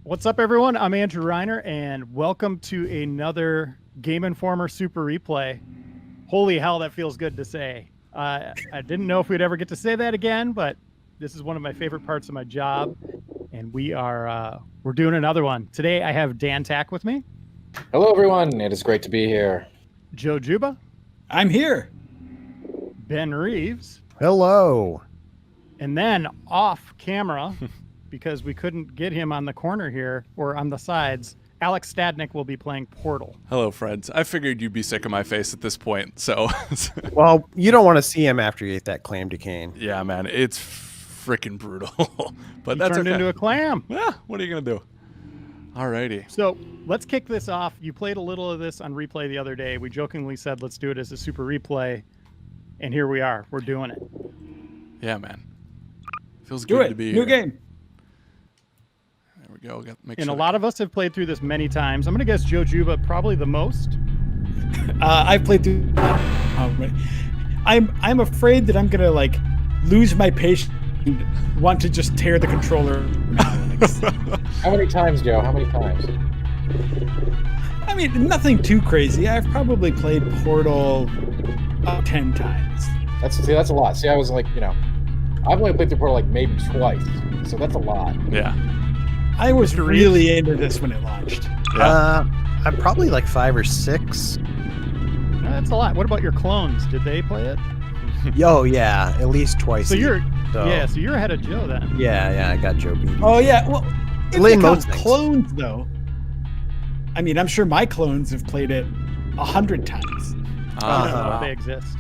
What's up, everyone? I'm Andrew Reiner, and welcome to another Game Informer Super Replay. Holy hell, that feels good to say. I didn't know if we'd ever get to say that again, but this is one of my favorite parts of my job, and we're doing another one. Today, I have Dan Tack with me. Hello, everyone. It is great to be here. Joe Juba. I'm here. Ben Reeves. Hello. And then off camera, because we couldn't get him on the corner here or on the sides, Alex Stadnik will be playing Portal. Hello, friends. I figured you'd be sick of my face at this point, so... Well, you don't want to see him after you ate that clam Duquesne. Yeah, man, it's freaking brutal. But He that's turned okay. into a clam. Yeah, what are you going to do? Alrighty. So let's kick this off. You played a little of this on replay the other day. We jokingly said, let's do it as a super replay. And here we are. We're doing it. Yeah, man. Feels Do good it. to be New here. game. There we go. Make And sure a lot of us have played through this many times. I'm going to guess Joe Juba probably the most. I've played through. I'm afraid that I'm gonna lose my patience and want to just tear the controller. How many times, Joe? How many times? I mean, nothing too crazy. I've probably played Portal 10 times. That's a lot. See, I was I've only played through Portal maybe twice, so that's a lot. Yeah. I was really into this when it launched. I'm probably like 5 or 6. That's a lot. What about your clones? Did they play it? Oh yeah, at least twice. So each. you're So, so you're ahead of Joe then. yeah, I got Joe beat. Oh yeah, well, if Lynn you count most things. clones though, I mean, I'm sure my clones have played it 100 times. I don't know Uh-huh. if they exist.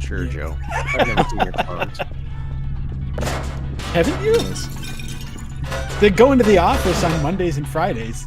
Sure, Joe. I've never seen your clones. Haven't you? They go into the office on Mondays and Fridays.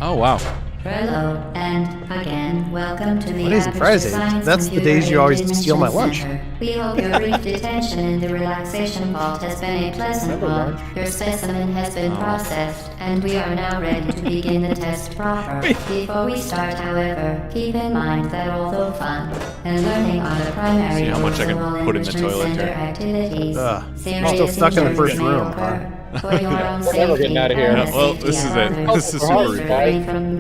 Oh, wow. Hello, and again, welcome to the Mondays and Aperture Fridays. Science That's the Computer days you always Imaging steal my lunch. Center. We hope your brief detention in the relaxation vault has been a pleasant one. Your specimen has been processed, and we are now ready to begin the test proper. Before we start, however, keep in mind that although fun and learning are the primary See how much I can goals of all put in the enrichment toilet center here. activities, Ugh. I'm serious still stuck in the injuries first may room, occur. huh? For your own We're never safety getting out of here. and the Yeah, well, safety this is of it. others, This is super please replay. refrain from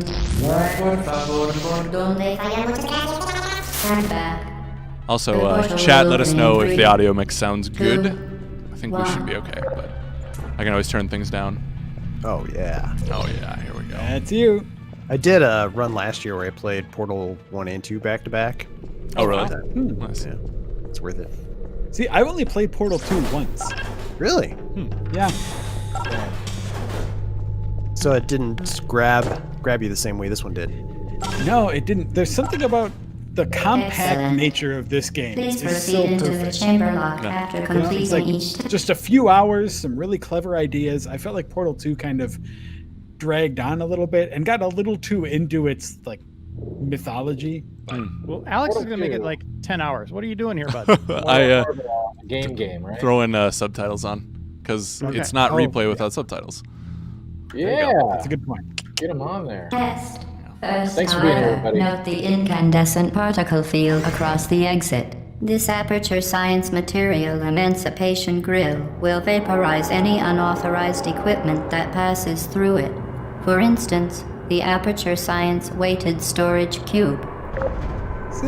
Stand back. Also, chat, let us know if the audio mix sounds good. I think we should be okay, but I can always turn things down. Oh yeah. Oh, yeah, here we go. That's you. I did a run last year where I played Portal 1 and 2 back to back. Oh, really? Nice. Nice. Yeah, it's worth it. See, I only played Portal 2 once. Really? Yeah. So it didn't grab you the same way this one did. No, it didn't. There's something about the compact Excellent. nature of this game. Please It's so proceed into the perfect. chamber lock after It's completing like each just a few hours, some really clever ideas. I felt like Portal 2 kind of dragged on a little bit and got a little too into its mythology. Well, Alex is going to make it 10 hours. What are you doing here, bud? I More of a game, right? throw in subtitles on, because Okay. it's not Oh, replay yeah. without subtitles. Yeah, That's a good point. get them on there. test. First, Thanks for being here, however, everybody. note the incandescent particle field across the exit. This Aperture Science Material Emancipation Grill will vaporize any unauthorized equipment that passes through it. For instance, the Aperture Science Weighted Storage Cube. See,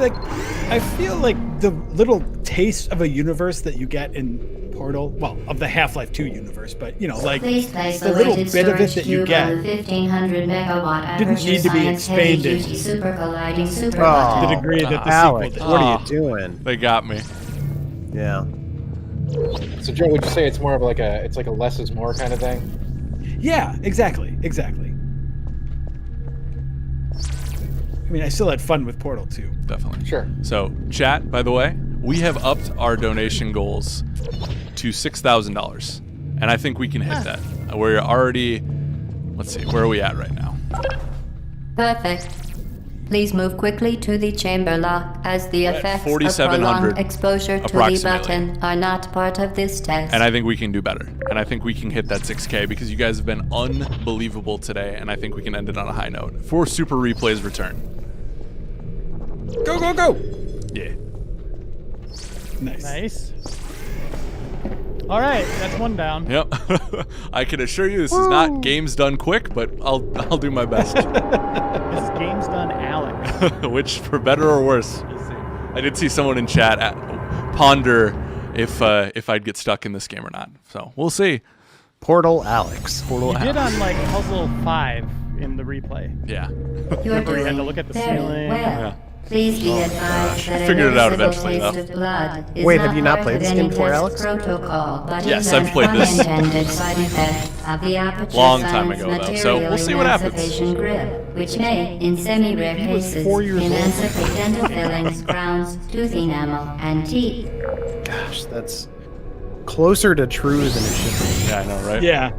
I feel like the little taste of a universe that you get in Portal, well, of the Half-Life 2 universe, but Please place the the little weighted bit of it storage that you cube get on the 1500 megawatt didn't Aperture need to be Science Heavy expanded. Duty Super Colliding Oh, Superbot. the degree that the Alex, sequel did. what are Oh. you doing? They got me. Yeah. So, Joe, would you say it's more of it's like a less is more kind of thing? Yeah, exactly. I mean, I still had fun with Portal 2. Definitely. Sure. So, chat, by the way, we have upped our donation goals to $6,000, and I think we can hit that. We're already, let's see, where are we at right now? Perfect. Please move quickly to the chamber lock, as the We're at effects of 4,700 prolonged exposure to the approximately. button are not part of this test. And I think we can do better. And I think we can hit that 6K because you guys have been unbelievable today, and I think we can end it on a high note for Super Replay's return. Go, go, go! Yeah. Nice. Nice. All right, that's one down. Yep. I can assure you this is not games done quick, but I'll do my best. This is games done, Alex. Which, for better or worse, we'll see. I did see someone in chat ponder if I'd get stuck in this game or not. So we'll see. Portal Alex. Portal You did Alex. on like puzzle 5 in the replay. Yeah. You're Remember you had to doing look at the very ceiling? well. Yeah. Please be advised that Figured it out an invisible eventually, taste though. of blood is Wait, have you not part played of this any game before, test Alex? Protocol, but Yes, is I've an played this. unintended side effect of the Aperture Long time Science ago, though, so Material we'll see what happens. Emancipation Grill, which may, in semi-rare He was cases, 4 years old. emancipate dental fillings, crowns, tooth enamel, and teeth. Gosh, that's closer to true than it should be. Yeah, I know, right? Yeah.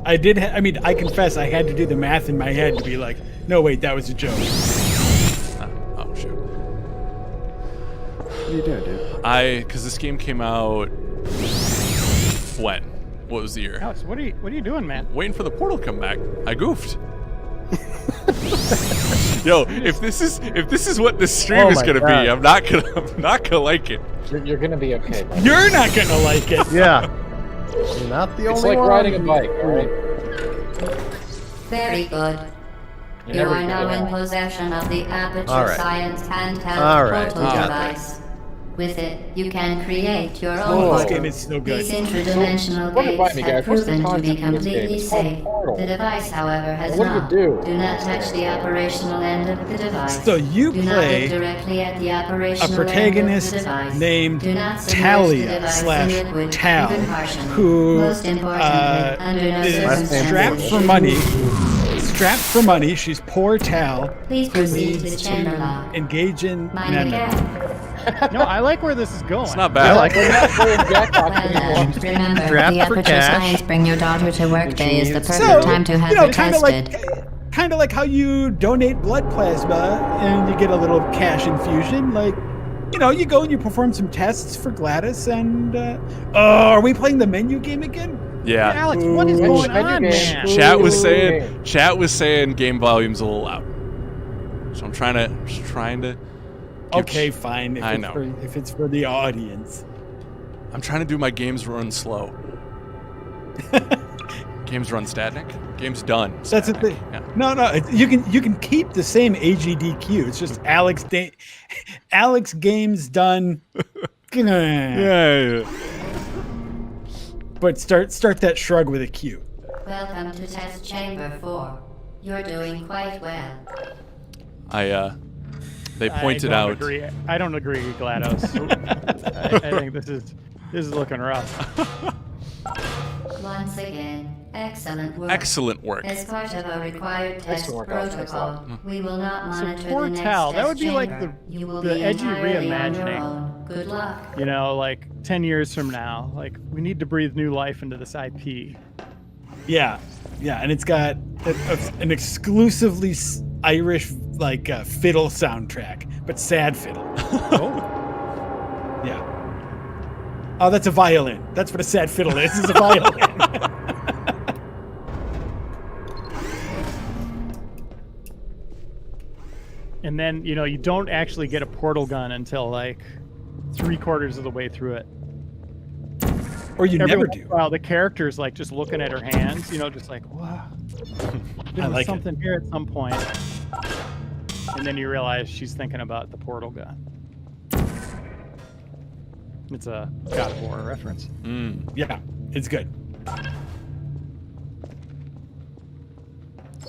I did. I mean, I confess, I had to do the math in my head to be like, no, wait, that was a joke. Oh, shoot. What are you doing, dude? Because this game came out when? What was the year? Alex, what are you doing, man? Waiting for the Portal to come back. I goofed. Yo, if this is what this stream Oh is my gonna God. be, I'm not gonna like it. You're gonna be okay. buddy. You're not gonna like it. Yeah. You're not the It's only like one. riding a bike, all right? Very good. You never are now get it. in possession of the Aperture All right. Science handheld All right, portal we got device. With it, you can create your Oh, own this portal. game is so good. These interdimensional Run it by gates me, have guys. What's the proven to be concept of this game? completely It's called safe. Portal. The device, however, has What do you not. do? Do not touch the operational end of the device. So you do not play look directly at the a operational protagonist end of the device. named Do not submerge the Talia device in slash liquid, Tal, even partially. who Most importantly, under no is circumstances strapped for money. Strapped for money. She's poor Tal. Please who proceed to needs the chamber lock. engage in. Mind no, the no. gap. No, I like where this is going. It's not I bad. like We're not playing Jackbox Well anymore. done. Remember, Draft the for Aperture cash. Science Bring Your Daughter to Work Which Day is the means- perfect So, time to have you know, her kind of tested. like how you donate blood plasma and you get a little cash infusion. Like, you know, you go and you perform some tests for Gladys. And are we playing the menu game again? Yeah. Alex, what is Ooh. going Menu on, game. man? Chat was Ooh. saying game volume's a little loud. So I'm trying to Okay, fine. I know. If it's for the audience. I'm trying to do my games run slow. Games run static. Game's done. That's the static. thing. Yeah. No, you can keep the same AGDQ. It's just Alex games done. Yeah. But start that shrug with a Q. Welcome to Test Chamber 4. You're doing quite well. They pointed I don't out. Agree. I don't agree, GLaDOS. I think this is looking rough. Once again, excellent work. Excellent work. As part of a required test Excellent work, Alex. protocol, we will not So monitor poor the next Tal, that test would be like chamber. You will the be edgy entirely on your reimagining. own. Good luck. You know, like 10 years from now, like we need to breathe new life into this IP. Yeah, and it's got an exclusively Irish fiddle soundtrack, but sad fiddle. Yeah. Oh, that's a violin. That's what a sad fiddle is. It's a violin. And then, you know, you don't actually get a portal gun until like 3/4 of the way through it. Or you Every never once in do. a while, the character's like just looking at her hands, you know, just like, wow. There was like it. something here at some point. And then you realize she's thinking about the portal gun. It's a God of War reference. Yeah, it's good.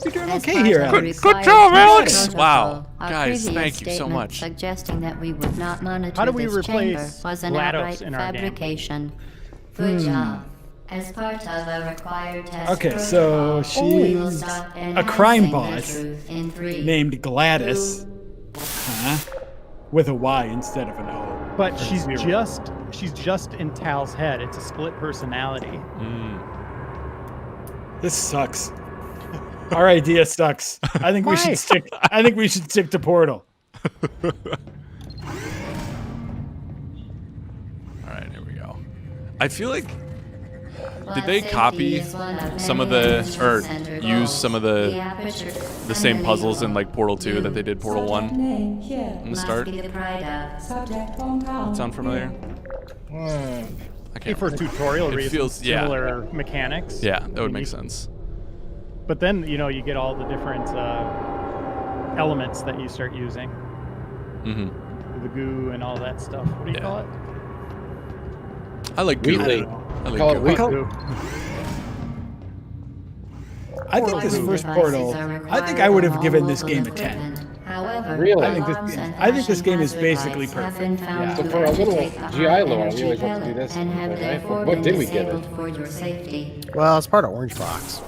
You're doing As okay part here, of a Alex. required job, test Alex! protocol, Wow. our Guys, previous thank you so statement much. Suggesting that we would not monitor How do we this replace chamber was an GLaDOS outright in our game? fabrication. Good job. As part of a required test Okay, so protocol, we will she's stop a crime enhancing the boss truth in 3, named Gladys, with a Y instead of an O. But she's just in Tal's head. It's a split personality. This sucks. Our idea sucks. I think we Why? should stick. I think we should stick to Portal. All right, here we go. I feel like did they copy some of the or use some of the same puzzles in like Portal 2 that they did Portal 1 in the start? That sound familiar? I I can't For remember. tutorial It reasons, feels- yeah. similar mechanics. Yeah, that would You make need- sense. But then, you get all the different elements that you start using. Hmm. The goo and all that stuff. What do you Yeah. call it? I like goo. Wheatley. I like Call it goo. Wheatley. Goo. I think this first Portal, I think I would have given this game a 10. However, Really? I think this game is basically perfect. So for a little GI lore, we always want to do this. Right? What did we give it? Well, it's part of Orange Box.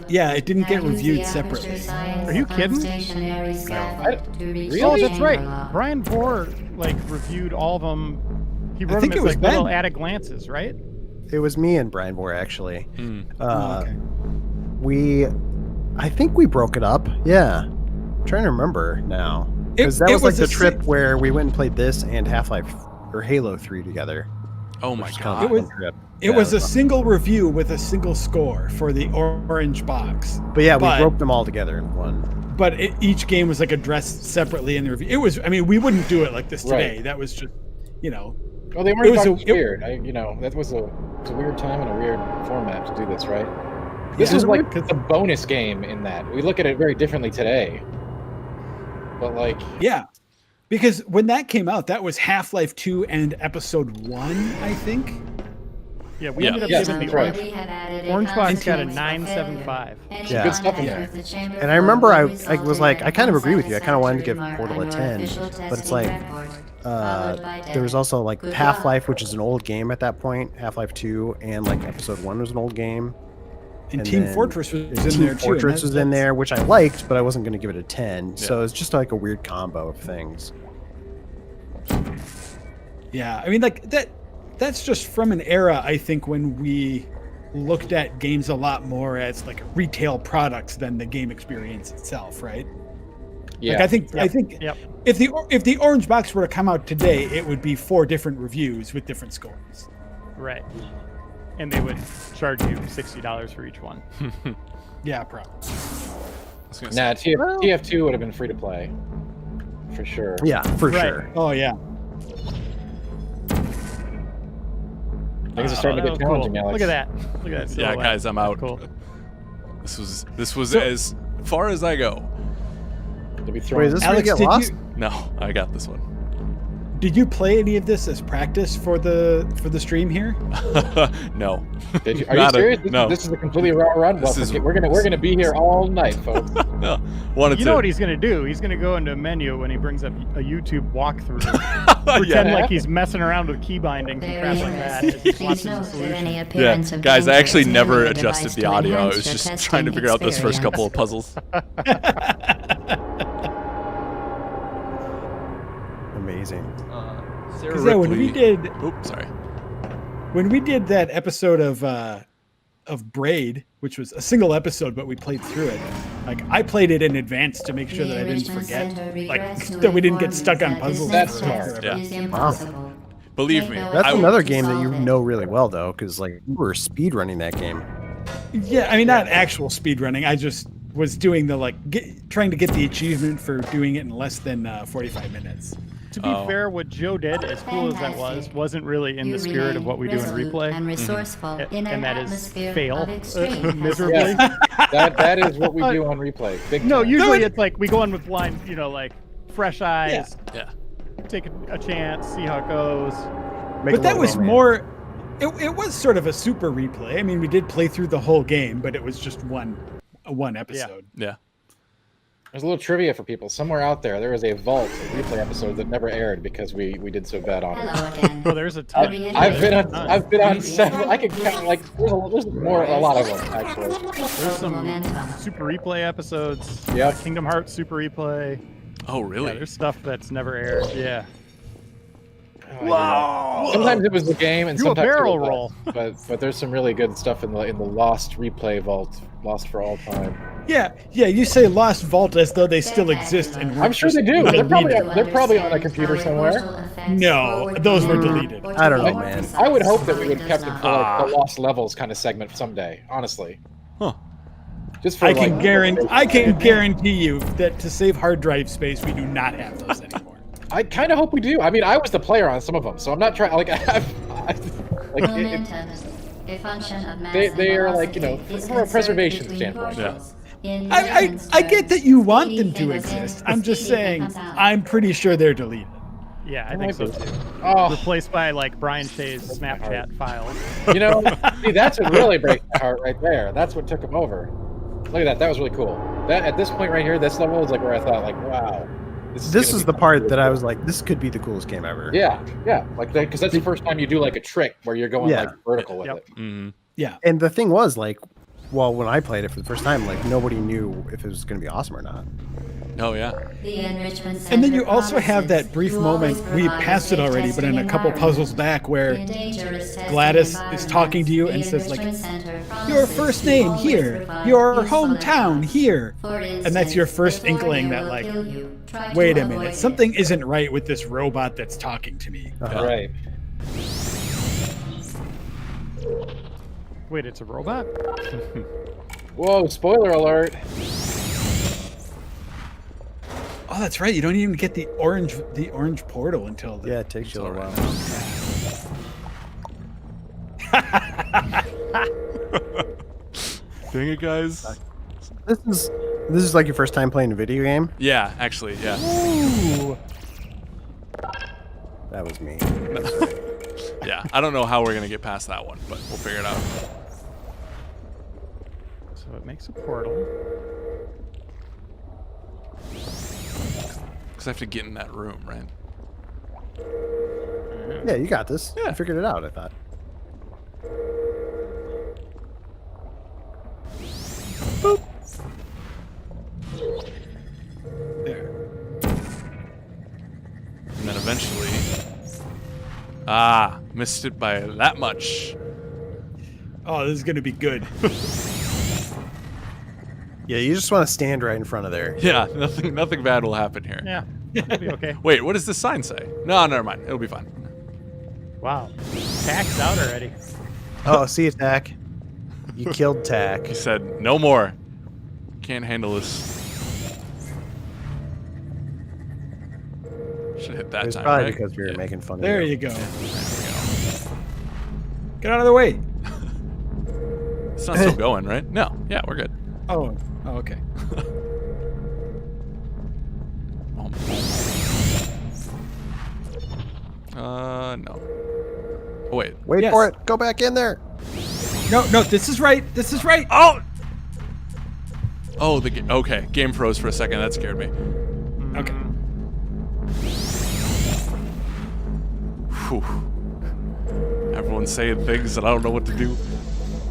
Yeah, it didn't get reviewed separately. Are you kidding? Really? Oh, that's right. Brian Vore reviewed all of them. He wrote think them it as was little Ben. at a glances, right? It was me and Brian Moore actually. Mm. Okay. I think we broke it up. Yeah, I'm trying to remember now. Because that It was like was the a trip si- where we went and played this and Half-Life or Halo 3 together. Oh my Which is god. kind of a It was- fun trip. It Yeah, was a fun. single review with a single score for the Orange Box. But yeah, we but- broke them all together in one. But each game was addressed separately in the review. It was, I mean, we wouldn't do it like this today. Right. That was just, Well, they It weren't was talking a- weird. That was a weird time and a weird format to do this, right? This Yeah. was like Because- a bonus game in that. We look at it very differently today. But yeah. Because when that came out, that was Half-Life 2 and Episode 1, I think. Yeah, we Yeah. ended up Yes, giving that's the right. Orange Box got a 9.75. Yeah. Good stuff in there. And I remember I was like, I kind of agree with you. I kind of wanted to give Portal a 10, but it's like, there was also like Half-Life, which is an old game at that point, Half-Life 2, and like Episode 1 was an old game. And And Team then Fortress was in Team there too. Fortress was in there, which I liked, but I wasn't going to give it a 10. So Yeah. it's just like a weird combo of things. Yeah, I mean, that's just from an era, I think, when we looked at games a lot more as like retail products than the game experience itself, right? yeah. Like, I think Yep. if the Orange Box were to come out today, it would be 4 different reviews with different scores. Right. And they would charge you $60 for each one. Yeah, probably. I was gonna say- Nah, TF2 would have been free to play. For sure. Yeah, for Right. sure. Oh yeah. Things are starting that to was get challenging, cool. Alex. Look at that. Look at that. Yeah, silhouette. guys, I'm out. Cool. This was as far as I go. They'll be Wait, throwing is this where you Alex, get did lost? you No, I got this one. did you play any of this as practice for the stream here? No. Did you, are you Not a- serious? no. This is a completely raw run. This Well, is- we're gonna be here all night, folks. No. Wanted You to. know what he's going to do? He's going to go into a menu when he brings up a YouTube walkthrough. Pretend yeah. like he's messing around with key bindings and crap like that. It's just lots Please of note that solutions. any Yeah, appearance of guys, I danger actually is never merely a adjusted device the to audio. I enhance was your just testing trying to figure out those first couple of experience. puzzles. Amazing. Sarah Because yeah, when we Ripley- did Oops, sorry. that episode of Braid, which was a single episode, but we played through it. Like I played it in advance to make sure that I didn't forget, like that we didn't get stuck on puzzles. That's for smart. forever. Yeah. Believe me, That's I would- another game that you know really well, though, because like you were speed running that game. Yeah, I mean not actual speed running. I just was doing the trying to get the achievement for doing it in less than 45 minutes. To be fair, what Joe did, as cool as that was, wasn't really in the spirit of what we do in replay. And resourceful in And an that is atmosphere fail of extreme miserably. That is what we do on replay. Big No, time. usually it's like we go in with blind, like fresh eyes, Yeah. take a chance, see how it goes. Make a But that little was romance. more. It was sort of a super replay. I mean, we did play through the whole game, but it was just one episode. Yeah. There's a little trivia for people. Somewhere out there is a vault of replay episodes that never aired because we did so bad on it. Hello again. Oh, there's a ton. I've been on several. I can count there's a lot of them actually. There's some Momentum. super replay episodes. Yep. Kingdom Hearts super replay. Oh, really? Yeah, there's stuff that's never aired. Yeah. Wow. Sometimes it was the game, and Do a sometimes barrel it was roll. But there's some really good stuff in the lost replay vault, lost for all time. Yeah. You say Lost Vault as though they still exist, and I'm sure they do. They're probably on a computer somewhere. No, those were deleted. I don't know, man. I would hope that we would have kept it for like the lost levels kind of segment someday. Honestly, Huh. just for I like, can guarantee you that to save hard drive space, we do not have those anymore. I kind of hope we do. I mean, I was the player on some of them, so I'm not trying. Like, Like it, Momentum, a function of mass they and are like, you know, velocity, is from a conserved preservation between standpoint. portals. In I Newton's get terms, that you want them speed to goes in, exist. I'm just speed saying, comes out. I'm pretty sure they're deleted. Yeah, I think so too. Oh, Replaced by like Brian Shay's Snapchat files. you know, see, that's what really breaks my heart right there. That's what took him over. Look at that. That was really cool. That at this point right here, this level is like where I thought, like, wow. This gonna is be the something part really that I cool. was like, this could be the coolest game ever. Yeah, like that, because that's the first time you do like a trick where you're going Yeah. like vertical with Yep. it. Mhm. Yeah. And the thing was, like, well, when I played it for the first time, like, nobody knew if it was going to be awesome or not. Oh yeah. The enrichment And then center you also have promises that brief to moment, always we provide passed it safe already, but in a testing couple puzzles environment. back where In dangerous testing Gladys is talking to you and environments, says, like, the enrichment center your promises first to name always here, provide your useful hometown advice. here. For And that's your instance, first the inkling tornado that, will like, kill you. Try to wait a avoid minute, it. something isn't right with this robot that's talking to me. Right. Wait, it's a robot? Whoa! Spoiler alert. Oh, that's right. You don't even get the orange portal until the Yeah, it takes you a little all while. Dang it, guys. This is like your first time playing a video game. Yeah, actually, yeah. Ooh. That was me. Yeah. I don't know how we're gonna get past that one, but we'll figure it out. So it makes a portal. Because I have to get in that room, right? Yeah, you got this. Yeah. You figured it out, I thought. there. And then eventually... Ah, missed it by that much. Oh, this is gonna be good. Yeah, you just want to stand right in front of there. Yeah, nothing bad will happen here. Yeah, it'll be okay. Wait, what does this sign say? No, never mind. It'll be fine. Wow. Tack's out already. Oh, see attack. You killed Tack. He said, no more. Can't handle this. Should hit that It was time, probably right? because we were Yeah. making fun of There you. you go. There we Get out of the way. go. It's not still going, right? No. Yeah, we're good. Oh, okay. No. Oh, wait. Wait Yes. for it. Go back in there. No, this is right. This is right. Oh! Oh, okay. Game froze for a second. That scared me. Okay. Whew. Everyone's saying things and I don't know what to do.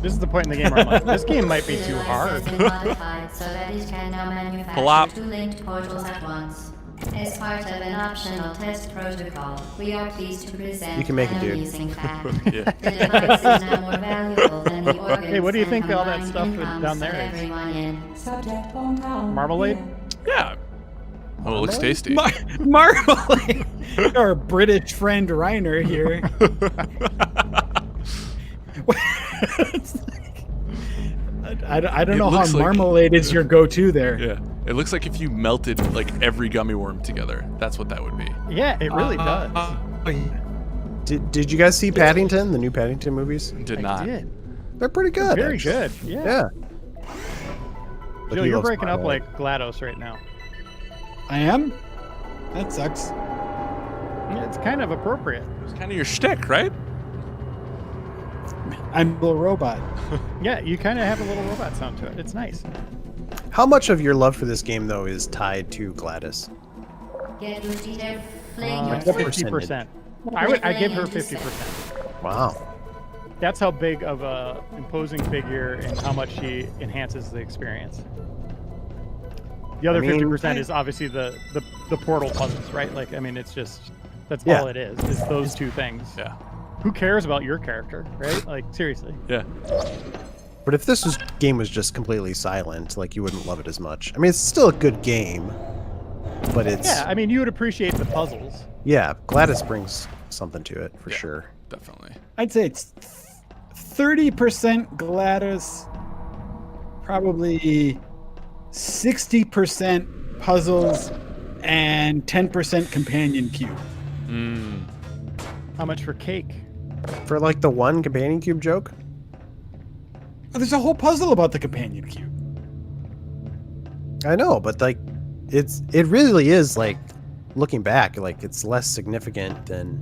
This is the point in the game where I'm like, this game might be too The hard. device has been modified so that it can now manufacture Plop. 2 linked portals at once. As part of an optional test protocol, we are pleased to present You can make it, an dude. amusing fact. Yeah. The device is now more valuable than the organs Hey, what do you and think all that combined stuff incomes down there of is? everyone in. Marmalade? Yeah. Oh, it looks tasty. Marmalade. Our British friend Reiner here. It's like- I don't It know how looks like- marmalade is your go-to there. Yeah. It looks like if you melted like every gummy worm together, that's what that would be. Yeah, it really does. Did you guys see Paddington, the new Paddington movies? Did I not. did. They're pretty good. Very actually. good. Yeah. Yeah. But Joe, he you're loves breaking up Marmalade. like GLaDOS right now. I am? That sucks. Yeah, it's kind of appropriate. It's kind of your shtick, right? I'm a little robot. Yeah, you kind of have a little robot sound to it. It's nice. How much of your love for this game, though, is tied to Gladys? Get Lucy there, fling What your percentage? 50%. I give her 50%. Wow. That's how big of a imposing figure and how much she enhances the experience. The other I mean, 50% is obviously the portal puzzles, right? Like, I mean, it's just that's Yeah. all it is those two things. Yeah. Who cares about your character, right? Like, seriously. Yeah. But if this game was just completely silent, like, you wouldn't love it as much. I mean, it's still a good game, but it's... Yeah, I mean, you would appreciate the puzzles. Yeah, Gladys brings something to it, for Yeah. sure. Definitely. I'd say it's 30% Gladys, probably 60% puzzles, and 10% companion cube. Mm. How much for cake? For like the one companion cube joke. Oh, there's a whole puzzle about the companion cube. I know, but like, it really is like, looking back, like it's less significant than,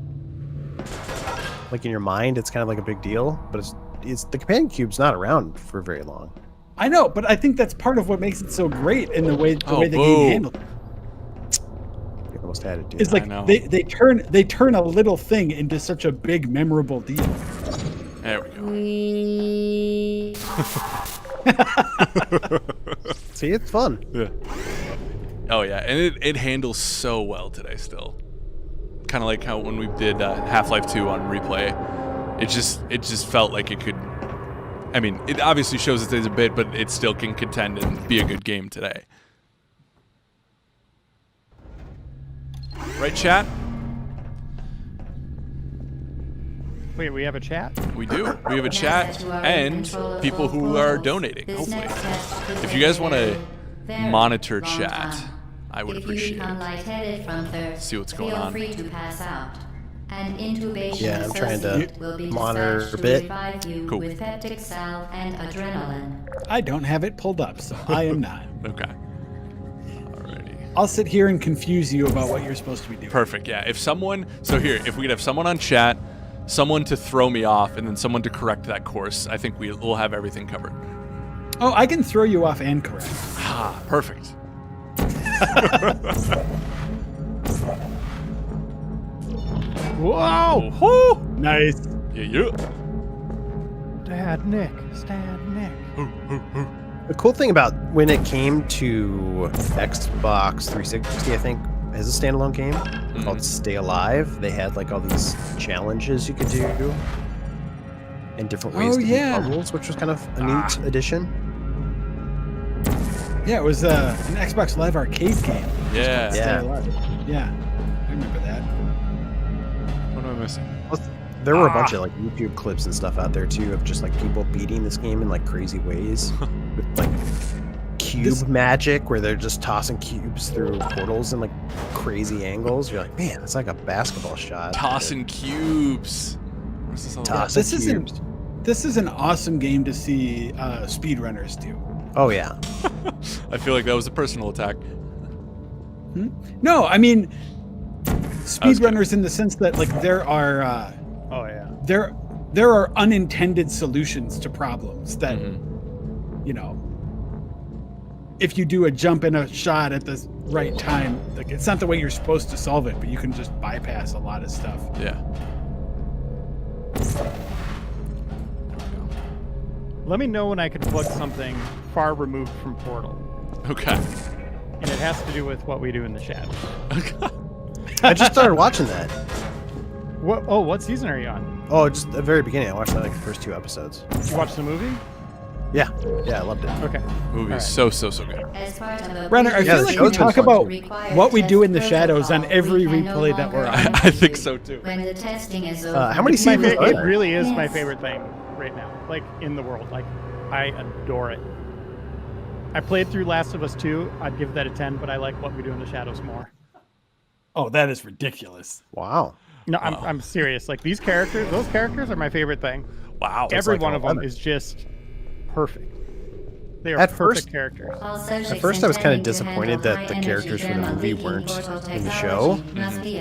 like in your mind, it's kind of like a big deal. But it's the companion cube's not around for very long. I know, but I think that's part of what makes it so great in the way the game handled it. You almost had it, dude. It's like they turn a little thing into such a big memorable deal. There we go. See, it's fun. Yeah. Oh yeah, and it handles so well today still. Kind of like how when we did Half-Life 2 on replay, it just felt like it could. I mean, it obviously shows its age a bit, but it still can contend and be a good game today. Right, chat? Wait, we have a chat? We do. We have a chat and people who are donating, hopefully. If you guys want to monitor chat, I would appreciate it. See what's going on. Yeah, I'm trying to monitor a bit. Cool. With peptic salve and adrenaline. I don't have it pulled up, so I am not. Okay. Alrighty. I'll sit here and confuse you about what you're supposed to be doing. Perfect. Yeah. If we could have someone on chat, someone to throw me off, and then someone to correct that course, I think we'll have everything covered. Oh, I can throw you off and correct. Ah, perfect. Whoa! Woo! Nice. Yeah. Dad Nick. The cool thing about when it came to Xbox 360, I think, as a standalone game called Stay Alive, they had like all these challenges you could do and different ways to beat puzzles, which was kind of a neat addition. Yeah, it was an Xbox Live Arcade game. Yeah. Stay Alive. Yeah, I remember that. What am I missing? There were a bunch of like YouTube clips and stuff out there too of just like people beating this game in like crazy ways with like cube magic where they're just tossing cubes through portals in like crazy angles. You're like, man, it's like a basketball shot. Tossing cubes. What's this all about? Tossing This is an awesome game to see speedrunners do. Oh yeah. I feel like that was a personal attack. No, I mean speedrunners in the sense that like there are Oh yeah. there are unintended solutions to problems that you know, if you do a jump and a shot at the right time, like it's not the way you're supposed to solve it, but you can just bypass a lot of stuff. Yeah. Let me know when I can plug something far removed from Portal. Okay. And it has to do with what we do in the shadows. I just started watching that. What season are you on? Oh, just the very beginning. I watched like the first 2 episodes. Did you watch the movie? Yeah, I loved it. Okay. Movie is All right. so good. Brenner, I Yeah, feel the like show's we talk been about fun. what we do in the shadows on every replay that we're on. I think so too. When the testing is over. How many It's my seasons are it there? really is my Yes. favorite thing right now, like in the world. Like, I adore it. I played through Last of Us 2. I'd give that a 10, but I like what we do in the shadows more. Oh, that is ridiculous. Wow. No, I'm serious. Like those characters are my favorite thing. Wow. Every like one a of them 11. is just perfect. They are At perfect first- characters. At first I was kind of disappointed that the characters from the movie weren't in the show,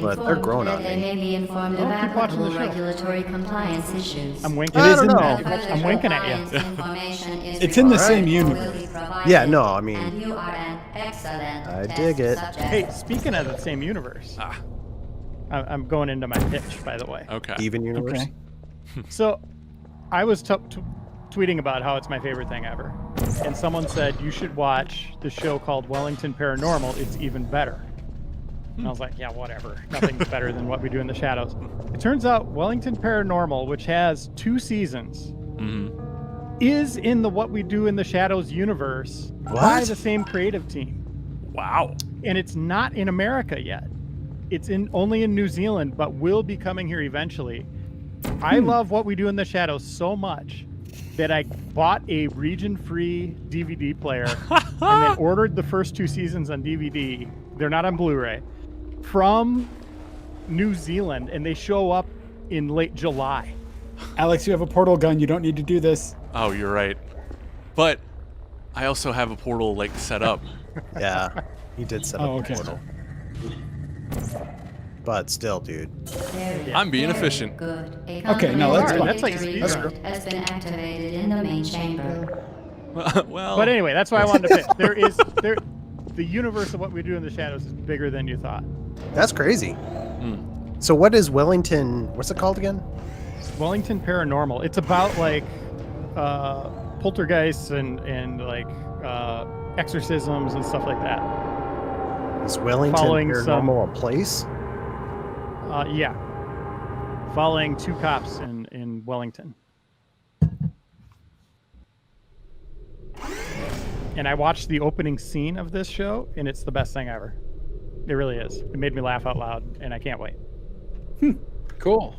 but they're growing on They me. may be informed Oh, of keep watching the applicable show. regulatory compliance issues. I'm winking. I don't know. I'm winking at you. It's in the same universe. Yeah, no, I mean, And you are an excellent I test dig it. subject. Hey, speaking of the same universe, I'm going into my pitch, by the way. Okay. even universe. Okay. So, I was tweeting about how it's my favorite thing ever, and someone said you should watch the show called Wellington Paranormal. It's even better. And I was like, yeah, whatever. Nothing's better than what we do in the shadows. It turns out Wellington Paranormal, which has 2 seasons, is in the What We Do in the Shadows universe by What? the same creative team. Wow. And it's not in America yet. It's only in New Zealand, but will be coming here eventually. I love What We Do in the Shadows so much that I bought a region-free DVD player and then ordered the first 2 seasons on DVD. They're not on Blu-ray. From New Zealand, and they show up in late July. Alex, you have a portal gun. You don't need to do this. Oh, you're right. But I also have a portal like set up. Yeah, he did set up Oh, a okay. portal. But still, dude. I'm being efficient. Good. A Okay, no, that's complimentary fine. That's like victory speed note has been activated in the main chamber. Well, But anyway, that's why I wanted to pick. The universe of what we do in the shadows is bigger than you thought. That's crazy. So what is Wellington? What's it called again? Wellington Paranormal. It's about like poltergeists and like exorcisms and stuff like that. Is Wellington Following Paranormal a place? Yeah. Following two cops in Wellington. And I watched the opening scene of this show, and it's the best thing ever. It really is. It made me laugh out loud, and I can't wait. Cool.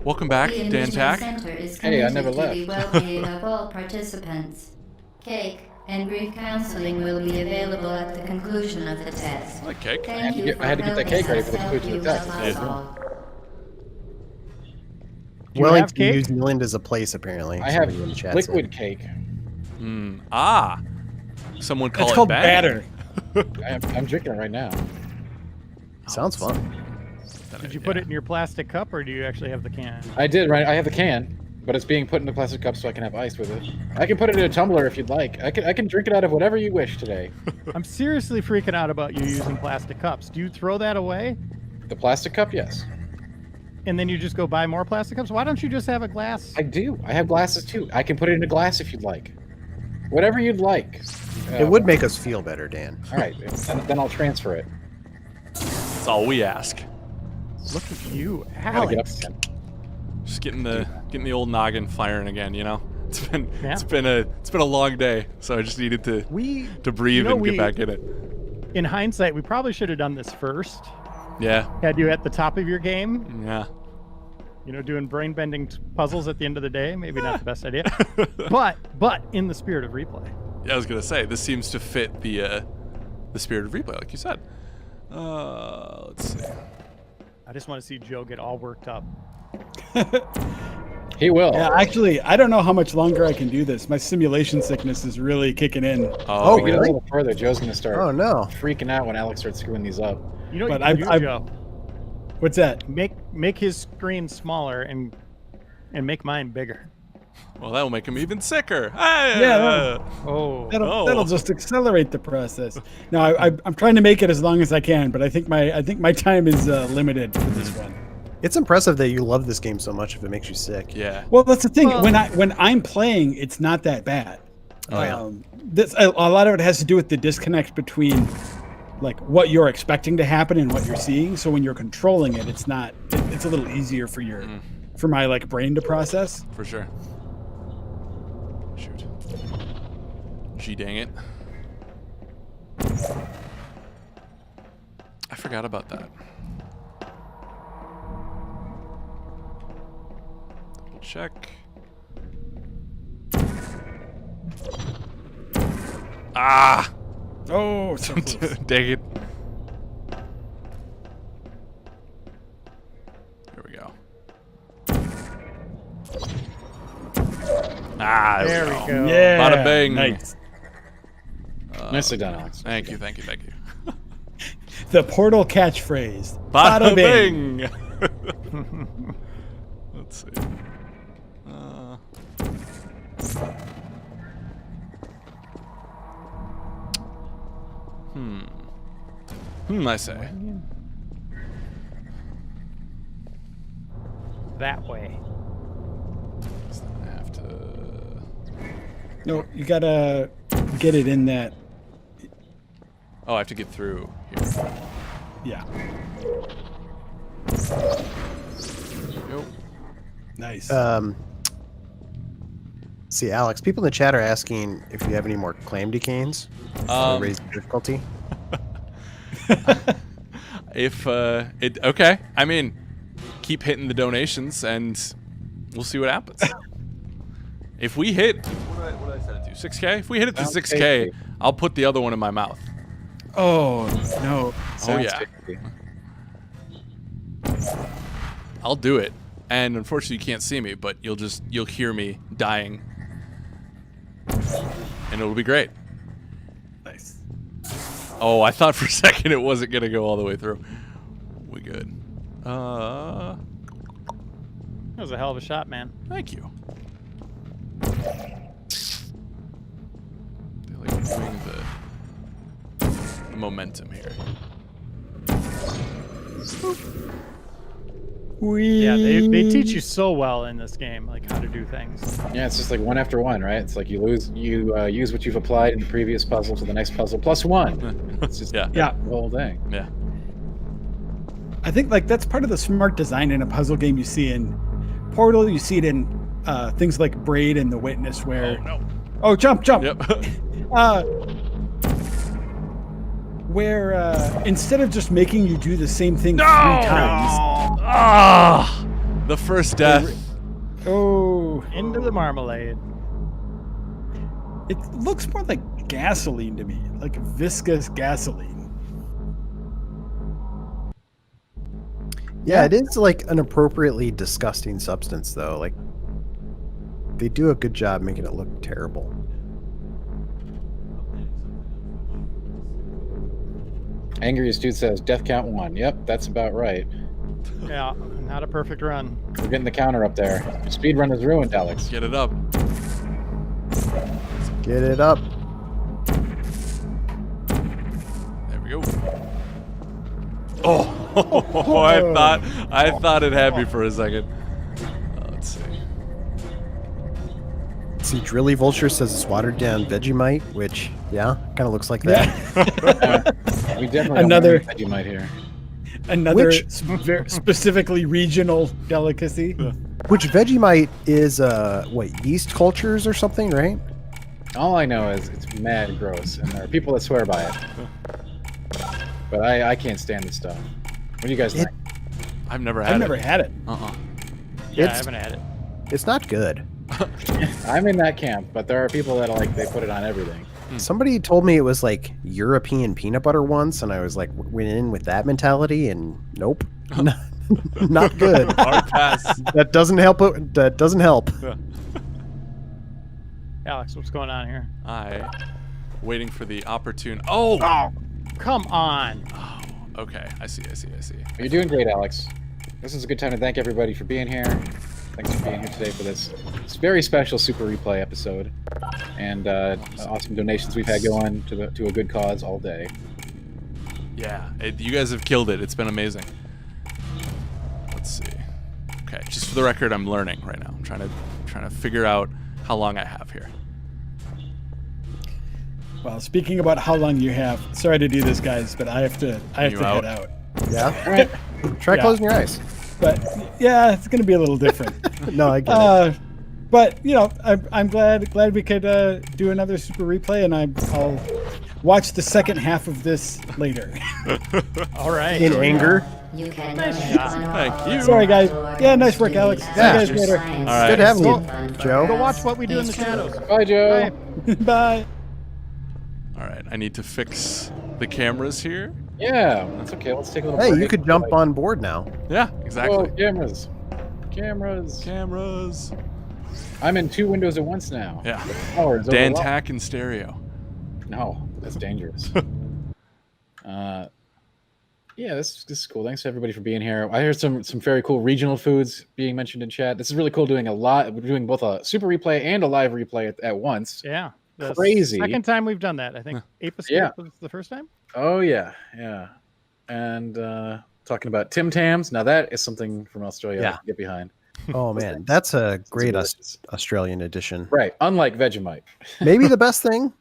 welcome back, The Dan Enrichment Tack. Center is Hey, I committed never to the left. well-being of all participants. Cake and grief counseling will be available at the conclusion of the test. I like cake. Thank you I had to get that helping cake ready us for the help conclusion of you the test. help us Yeah. all. Do you have Wellington, cake? New Zealand is a place apparently. I have somebody in the chat liquid said. cake. Someone call It's it called batter. batter. I'm drinking it right now. Sounds fun. Did you put it in your plastic cup, or do you actually have the can? I did, right? I have the can, but it's being put in a plastic cup so I can have ice with it. I can put it in a tumbler if you'd like. I can drink it out of whatever you wish today. I'm seriously freaking out about you using plastic cups. Do you throw that away, The plastic cup, yes. and then you just go buy more plastic cups? Why don't you just have a glass? I do. I have glasses too. I can put it in a glass if you'd like. Whatever you'd like. It would make us feel better, Dan. All right, then I'll transfer it. That's all we ask. Look at you, I gotta get up Alex. again. Just getting the old noggin firing again. You know, it's been Yeah. it's been a long day, so I just needed to breathe you know, and get back in it. In hindsight, we probably should have done this first. Yeah, Had you at the top of your game, yeah. you know, doing brain-bending puzzles at the end of the day. Maybe not the best idea. But in the spirit of replay. Yeah, I was gonna say this seems to fit the spirit of replay, like you said. Let's see. I just want to see Joe get all worked up. He will. Yeah, actually, I don't know how much longer I can do this. My simulation sickness is really kicking in. Oh, If we get a really? little further, Joe's gonna start Oh no. freaking out when Alex starts screwing these up. You know what But you can do, Joe? What's that? Make his screen smaller and make mine bigger. well, that'll make him even sicker. Hey! Yeah, Oh, That'll just accelerate the process. No, I'm trying to make it as long as I can, but I think my time is limited for this one. It's impressive that you love this game so much if it makes you sick. yeah. Well, that's the thing. Well- when I'm playing, it's not that bad. Oh, yeah. This a lot of it has to do with the disconnect between like what you're expecting to happen and what you're seeing. So when you're controlling it, it's not. It's a little easier for for my like brain to process. For sure. Shoot. Gee, dang it. I forgot about that. Double check. Ah! Oh, so close. Dang it. There we go. Ah, there we go. Yeah. Bada bing. Nice. Nicely done, Alex. Thank you, thank you, thank you. The portal catchphrase. Bada bing. Let's see. I say. That way. I have to. No, you gotta get it in that. Oh, I have to get through here. Yeah. Yo. Nice. See, Alex, people in the chat are asking if you have any more Calamity canes. Raise the difficulty. If it okay, I mean, keep hitting the donations and we'll see what happens. If we hit, what did I set it to? 6K? If we hit it to Sounds 6K, tasty. I'll put the other one in my mouth. Oh no. Oh Sounds yeah, tasty. I'll do it. and unfortunately you can't see me, but you'll hear me dying, and it'll be great. Nice. Oh, I thought for a second it wasn't gonna go all the way through. We good? That was a hell of a shot, man. Thank you. They like bring the momentum here. Yeah, they teach you so well in this game, like how to do things. Yeah, it's just like one after one, right? It's like you use what you've applied in the previous puzzle to the next puzzle plus one. It's just Yeah. Yeah. the whole thing. Yeah. I think like that's part of the smart design in a puzzle game you see in Portal. You see it in things like Braid and The Witness, where jump. Yep. Where instead of just making you do the same thing 3 times. Ah! The first death. Oh, Into the marmalade. it looks more like gasoline to me, like viscous gasoline. Yeah, it is like an appropriately disgusting substance, though. Like, they do a good job making it look terrible. Angriest Dude says death count 1. Yep, that's about right. Yeah, not a perfect run. We're getting the counter up there. Your speed run is ruined, Alex. Get it up. Get it up. There we go. Oh, I thought it had me for a second. Let's see. See, Drilly Vulture says it's watered down Vegemite, which, yeah, kind of looks like that. We definitely Another- that you might hear. Another Which- specifically regional delicacy. Which Vegemite is, yeast cultures or something, right? All I know is it's mad gross, and there are people that swear by it. But I can't stand this stuff. What do you guys think? I've never had I've never it. had it. Yeah, I It's- haven't had it. It's not good. I'm in that camp, but there are people that they put it on everything. Somebody told me it was like European peanut butter once, and I was like, went in with that mentality, and nope, not good. Hard pass. That doesn't help. That doesn't help. Alex, what's going on here? Waiting for the opportune. Oh, Come on. okay. I see. You're doing great, Alex. This is a good time to thank everybody for being here. Thanks for being here today for this very special Super Replay episode, and awesome donations we've had going to a good cause all day. Yeah, you guys have killed it. It's been amazing. Let's see. Okay, just for the record, I'm learning right now. I'm trying to figure out how long I have here. Well, speaking about how long you have, sorry to do this, guys, but I have to You head out. Yeah. All right. Try Yeah. closing your eyes. But yeah, it's going to be a little different. No, I get it. But you know, I'm glad we could do another Super Replay, and I'll watch the second half of this later. All right. In anger. You can Thank you. Sorry, guys. Yeah, nice work, Alex. See Yeah. you guys later. All right. Good having you, Go Joe. watch What We Do in the Shadows. Bye, Joe. Bye. All right. I need to fix the cameras here. Yeah, that's okay. Let's take a little Hey, break. you could jump on board now. Yeah, exactly. Whoa, cameras. Cameras. I'm in 2 windows at once now. Yeah. Power is Dan overwhelmed. Tack in stereo. No, that's dangerous. Yeah, this is cool. Thanks to everybody for being here. I heard some very cool regional foods being mentioned in chat. This is really cool. We're doing both a Super Replay and a live replay at once. Yeah. The Crazy. Second time we've done that. I think Ape Escape Yeah. was the first time. Oh yeah, yeah. And talking about Tim Tams. Now that is something from Australia I Yeah. can get behind. Oh man, that's a great delicious. Australian edition. Right. Unlike Vegemite. Maybe the best thing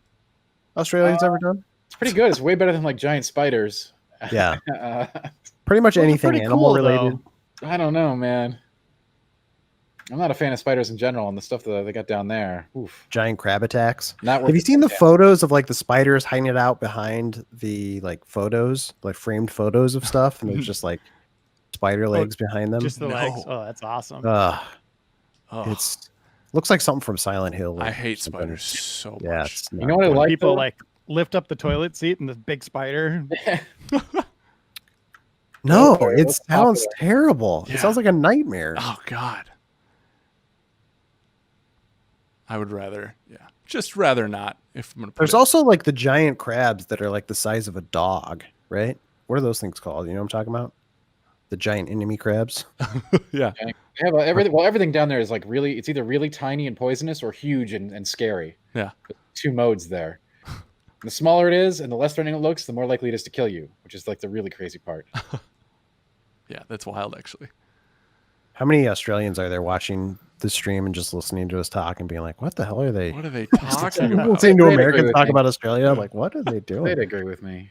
Australia's ever done. It's pretty good. It's way better than like giant spiders. Yeah, Uh, pretty much Those are anything pretty animal cool, related. though. I don't know, man. I'm not a fan of spiders in general, and the stuff that they got down there. Oof. Giant crab attacks. Not Have you worth seen the it. photos of like the spiders hiding it out behind the like photos, like framed photos of stuff, and there's just like spider legs behind them? Just the No. legs. Oh, that's awesome. Oh, It's looks like something from Silent Hill. or I hate something. spiders so Yeah, much. it's You not know what I good. like? People though? like lift up the toilet seat and the big spider. No, Okay, it what's sounds popular? terrible. Yeah. It sounds like a nightmare. Oh God. I would rather, just rather not. If I'm gonna put There's it. also like the giant crabs that are like the size of a dog, right? What are those things called? You know what I'm talking about? The giant enemy crabs. Yeah. They have everything. Well, everything down there is like really. It's either really tiny and poisonous or huge and scary. Yeah. Two modes there. The smaller it is and the less threatening it looks, the more likely it is to kill you, which is like the really crazy part. Yeah, that's wild actually. How many Australians are there watching the stream and just listening to us talk and being like, "What the hell are they?" What are they talking about? Listening to They'd agree Americans with talk me. about Australia, like, what are they doing? They'd agree with me.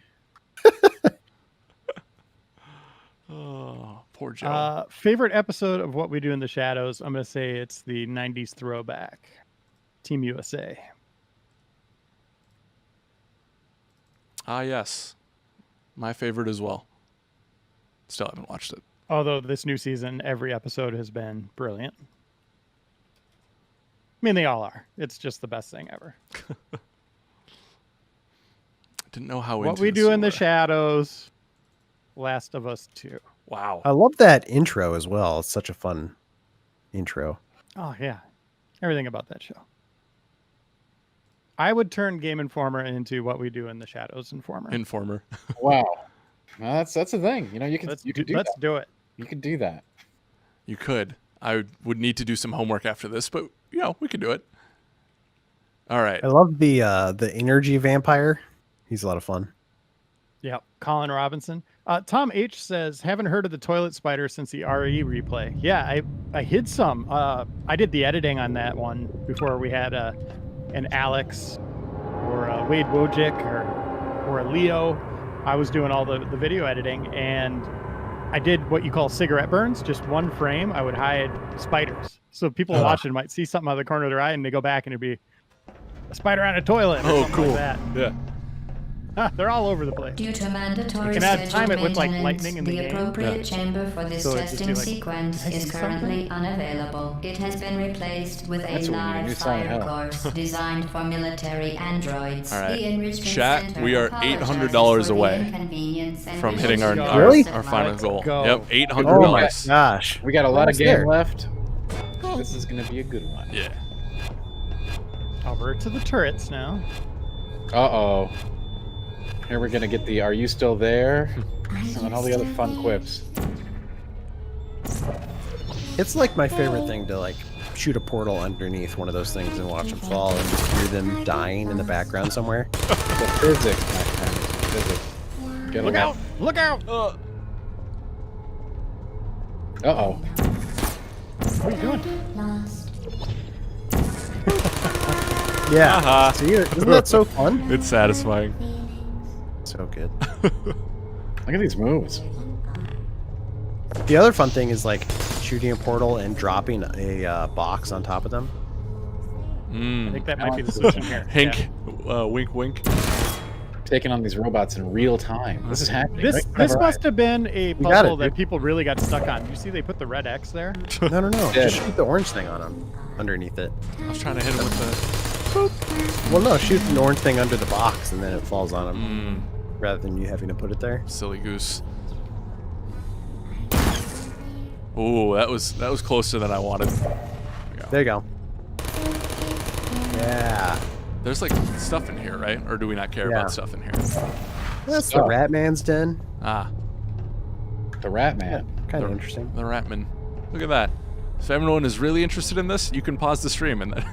Oh, poor Joe. Favorite episode of What We Do in the Shadows? I'm gonna say it's the '90s throwback, Team USA. Ah, yes. My favorite as well. Still haven't watched it. Although this new season, every episode has been brilliant. I mean, they all are. It's just the best thing ever. Didn't know how What into We this Do you in the were. Shadows, Last of Us 2. Wow. I love that intro as well. It's such a fun intro. Oh, yeah. Everything about that show. I would turn Game Informer into What We Do in the Shadows Informer. Informer. Wow. Well, that's the thing. You know, you could Let's you could do let's that. do it. You could do that. You could. I would need to do some homework after this, but we could do it. All right. I love the energy vampire. He's a lot of fun. Yep. Colin Robinson. Tom H says, haven't heard of the toilet spider since the RE replay. Yeah, I hid some. I did the editing on that one before we had an Alex or a Wade Wojcik or a Leo. I was doing all the video editing, and I did what you call cigarette burns, just one frame. I would hide spiders. So people watching might see something out of the corner of their eye, and they go back, and it'd be a spider on a toilet or Oh, something cool. like that. Yeah. They're all over the place. Due to mandatory You can add time scheduled it with, like, maintenance, lightning in the game. appropriate Yeah. chamber for this So it'd just be testing like, sequence "Can I is see currently unavailable. It has been replaced with That's a what we need, a new live Silent fire Hill. course designed for military androids. All right. The Enrichment Chat, Center we are apologizes $800 for the away inconvenience and from hitting our visual Let's Really? our final Let's goal. go. Yep, $800. Oh my gosh. We got a lot of Almost game there. left. This is gonna be a good one. Yeah. Over to the turrets now. Uh-oh. Here we're gonna get the "Are you still there?" and all the other fun quips. It's like my favorite thing to like shoot a portal underneath one of those things and watch them fall and just hear them dying in the background somewhere. The physics, my friend. Physics. Gotta Look out! Look out! Uh-oh. What are you doing? Yeah. Haha. See, isn't that so fun? It's satisfying. So good. Look at these moves. The other fun thing is like shooting a portal and dropping a box on top of them. I think that might be the solution here. Hink. Wink, wink. Taking on these robots in real time. This is happening. This right? this Never must have been a got puzzle it, that dude. people really got stuck on. You see they put the red X there? No. Dead. Just shoot the orange thing on them underneath it. I was trying to hit him with the. Well, no, shoot the orange thing under the box and then it falls on them Mm, rather than you having to put it there. silly goose. Ooh, that was closer than I wanted. There you go. Yeah. There's like stuff in here, right? Or do we not care Yeah. about stuff in here? That's the Stuff. Rat Man's den. Ah, The Rat Man. Kind of The- interesting. the Ratman. Look at that. If everyone is really interested in this, you can pause the stream and then.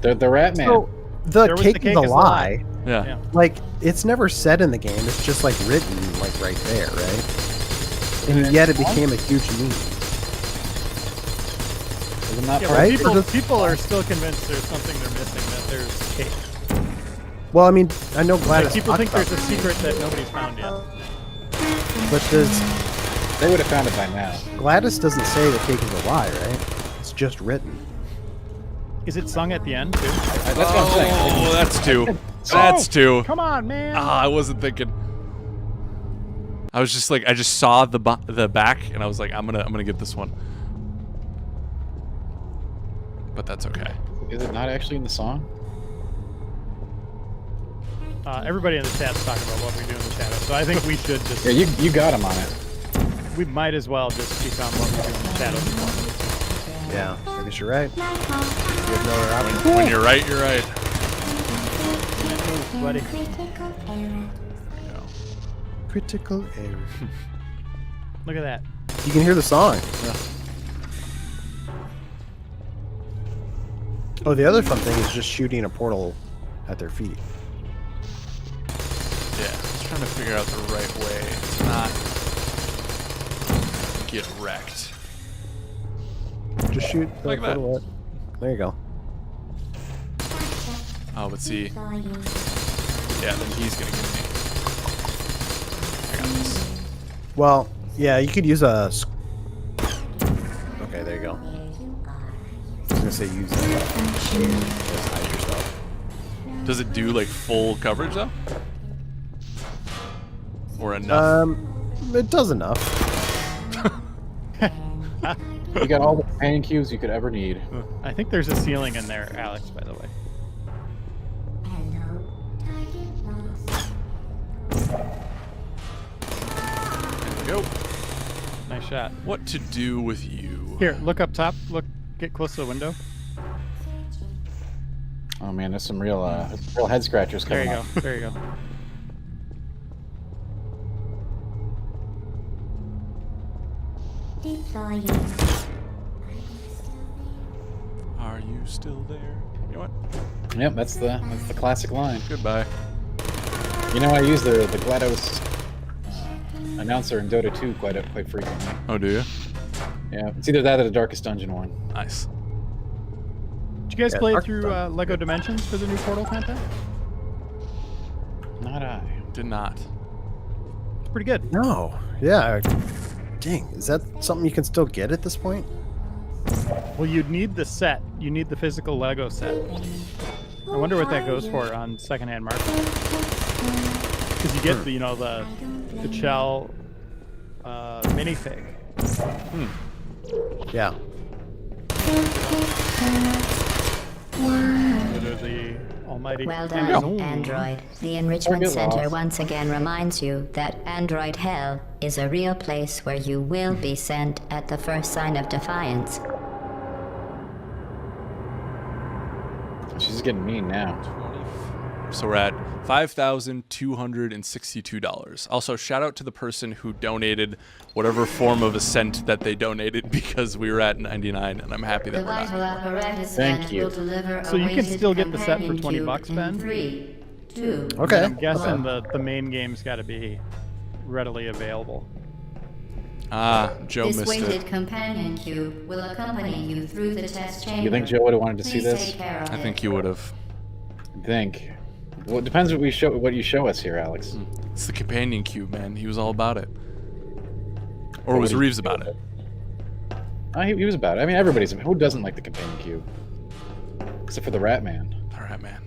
The Rat Man. So, the There was cake, the cake is a is a lie. Yeah. Yeah. Like, it's never said in the game. It's just like written like right there, right? And yet it became a huge meme. Isn't that Yeah, part but Right? people, Or just- people are still convinced there's something they're missing, that there's cake. Well, I mean, I know Like, Gladys people talked think about there's a this, secret that nobody's found yet. but does They would have found it by now. Gladys doesn't say the cake is a lie, right? It's just written. Is it sung at the end, too? That's what I'm saying. Oh, that's two. That's two. Come on, man! Ah, I wasn't thinking. I was just like, I just saw the back, and I was like, I'm gonna get this one. But that's okay. Is it not actually in the song? Everybody in the chat's talking about What We Do in the Shadows, so I think we should just... Yeah, you got him on it. we might as well just speak on what we do in the Shadows Deployment. Yeah, I guess you're right. We have no other option. When you're right, you're right. Thanks, buddy. Critical error. Look at that. You can hear the song. Oh, the other fun thing is just shooting a portal at their feet. Yeah, just trying to figure out the right way to not get wrecked. Just shoot the Like that. portal at. There you go. Oh, but see. Yeah, then he's gonna get me. I got this. Well, yeah, you could use a. Okay, there you go. I was gonna say use a shield. Just hide yourself. Does it do like full coverage though? Or enough? It does enough. You got all the companion cubes you could ever need. I think there's a ceiling in there, Alex, by the way. There we go. Nice shot. What to do with you? Here, look up top. Look, get close to the window. Oh man, there's some real head scratchers There coming you up. go. There you go. Are you still there? You know what? Yep, that's the classic line. Goodbye. You know, I use the GLaDOS announcer in Dota 2 quite frequently. Oh, do you? Yeah, it's either that or the Darkest Dungeon one. Nice. Did you guys Yeah, play Dark through Sun. Lego Dimensions for the new Portal content? Not I. Did not. It's pretty good. No. Yeah. Dang, is that something you can still get at this point? Well, you'd need the set. You need the physical Lego set. I wonder what that goes for on secondhand market. Because you get the, you know, the Chell minifig. Yeah. The almighty Well Amazon. done, Android. The Enrichment Target Center lost. once again reminds you that Android Hell is a real place where you will be sent at the first sign of defiance. She's getting mean now. So we're at $5,262. Also, shout out to the person who donated whatever form of ascent that they donated because we were at 99, and I'm happy that The we're vital not. apparatus Thank vent you. will deliver So you can awaited still get the set for companion 20 cube bucks, in Ben? 3, 2. Okay. I'm guessing the main game's got to be readily available. Ah, Joe This missed weighted it. companion cube will accompany you through the test chamber. You think Joe would have wanted to see Please this? take care of I it. think you would have. I think. Well, it depends what you show us here, Alex. It's the companion cube, man. He was all about it. Or What was do you Reeves do about with it? He was about it. I mean, everybody's. Who doesn't like the companion cube? Except for the Rat Man. All right, man.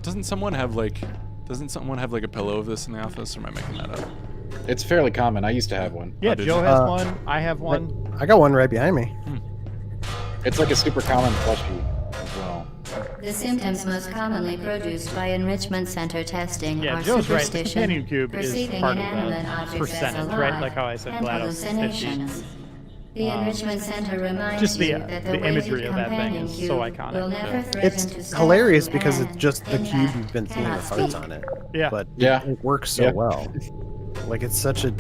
Doesn't someone have like a pillow of this in the office, or am I making that up? It's fairly common. I used to have one. Yeah, did Joe you? has one. I have one. I got one right behind me. It's like a super common plushie as well. The symptoms most commonly produced by Enrichment Center testing Yeah, are Joe's right. The superstition, companion cube is perceiving part of inanimate the objects as percentage, alive, right? Like how I said and GLaDOS is 50. hallucinations. The Enrichment Center reminds Just the- you that the weighted imagery of that thing companion is cube so iconic. will never Yeah. threaten It's to stab hilarious you because and, it's just the in cube fact, you've been seeing cannot with hearts speak. on it. Yeah. But Yeah. it works so Yeah. well. Like it's such a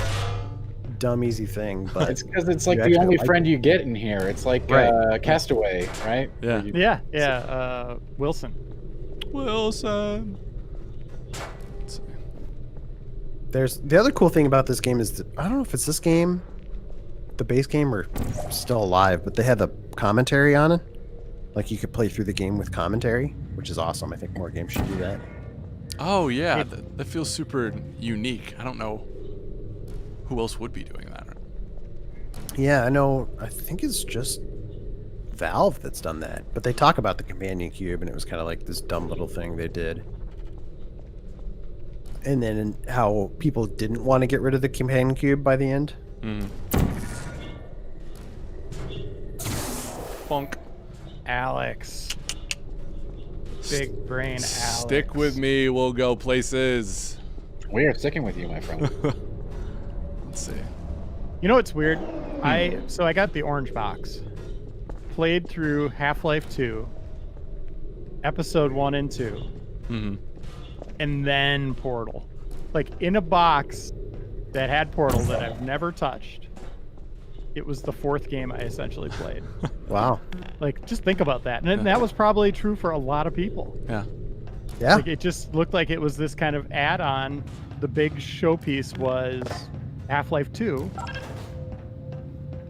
dumb easy thing, but It's because it's like you the actually only like friend you get in here. It's like Right. Castaway, right? Yeah. Where you- Yeah. Wilson. Wilson. Let's see. there's the other cool thing about this game is that, I don't know if it's this game, the base game, or still alive, but they had the commentary on it. Like you could play through the game with commentary, which is awesome. I think more games should do that. Oh yeah, that feels super unique. I don't know who else would be doing that. Yeah, I know. I think it's just Valve that's done that. But they talk about the companion cube, and it was kind of like this dumb little thing they did. And then how people didn't want to get rid of the companion cube by the end. Funk. Alex. Big brain Alex. Stick with me. We'll go places. We are sticking with you, my friend. Let's see. You know what's weird? I got the orange box. Played through Half-Life 2, Episode 1 and 2, Mm-hmm. and then Portal. Like, in a box that had Portal that I've never touched. It was the 4th game I essentially played. Wow. Like, just think about that. And that was probably true for a lot of people. Yeah. Yeah. Like, it just looked like it was this kind of add-on. The big showpiece was Half-Life 2.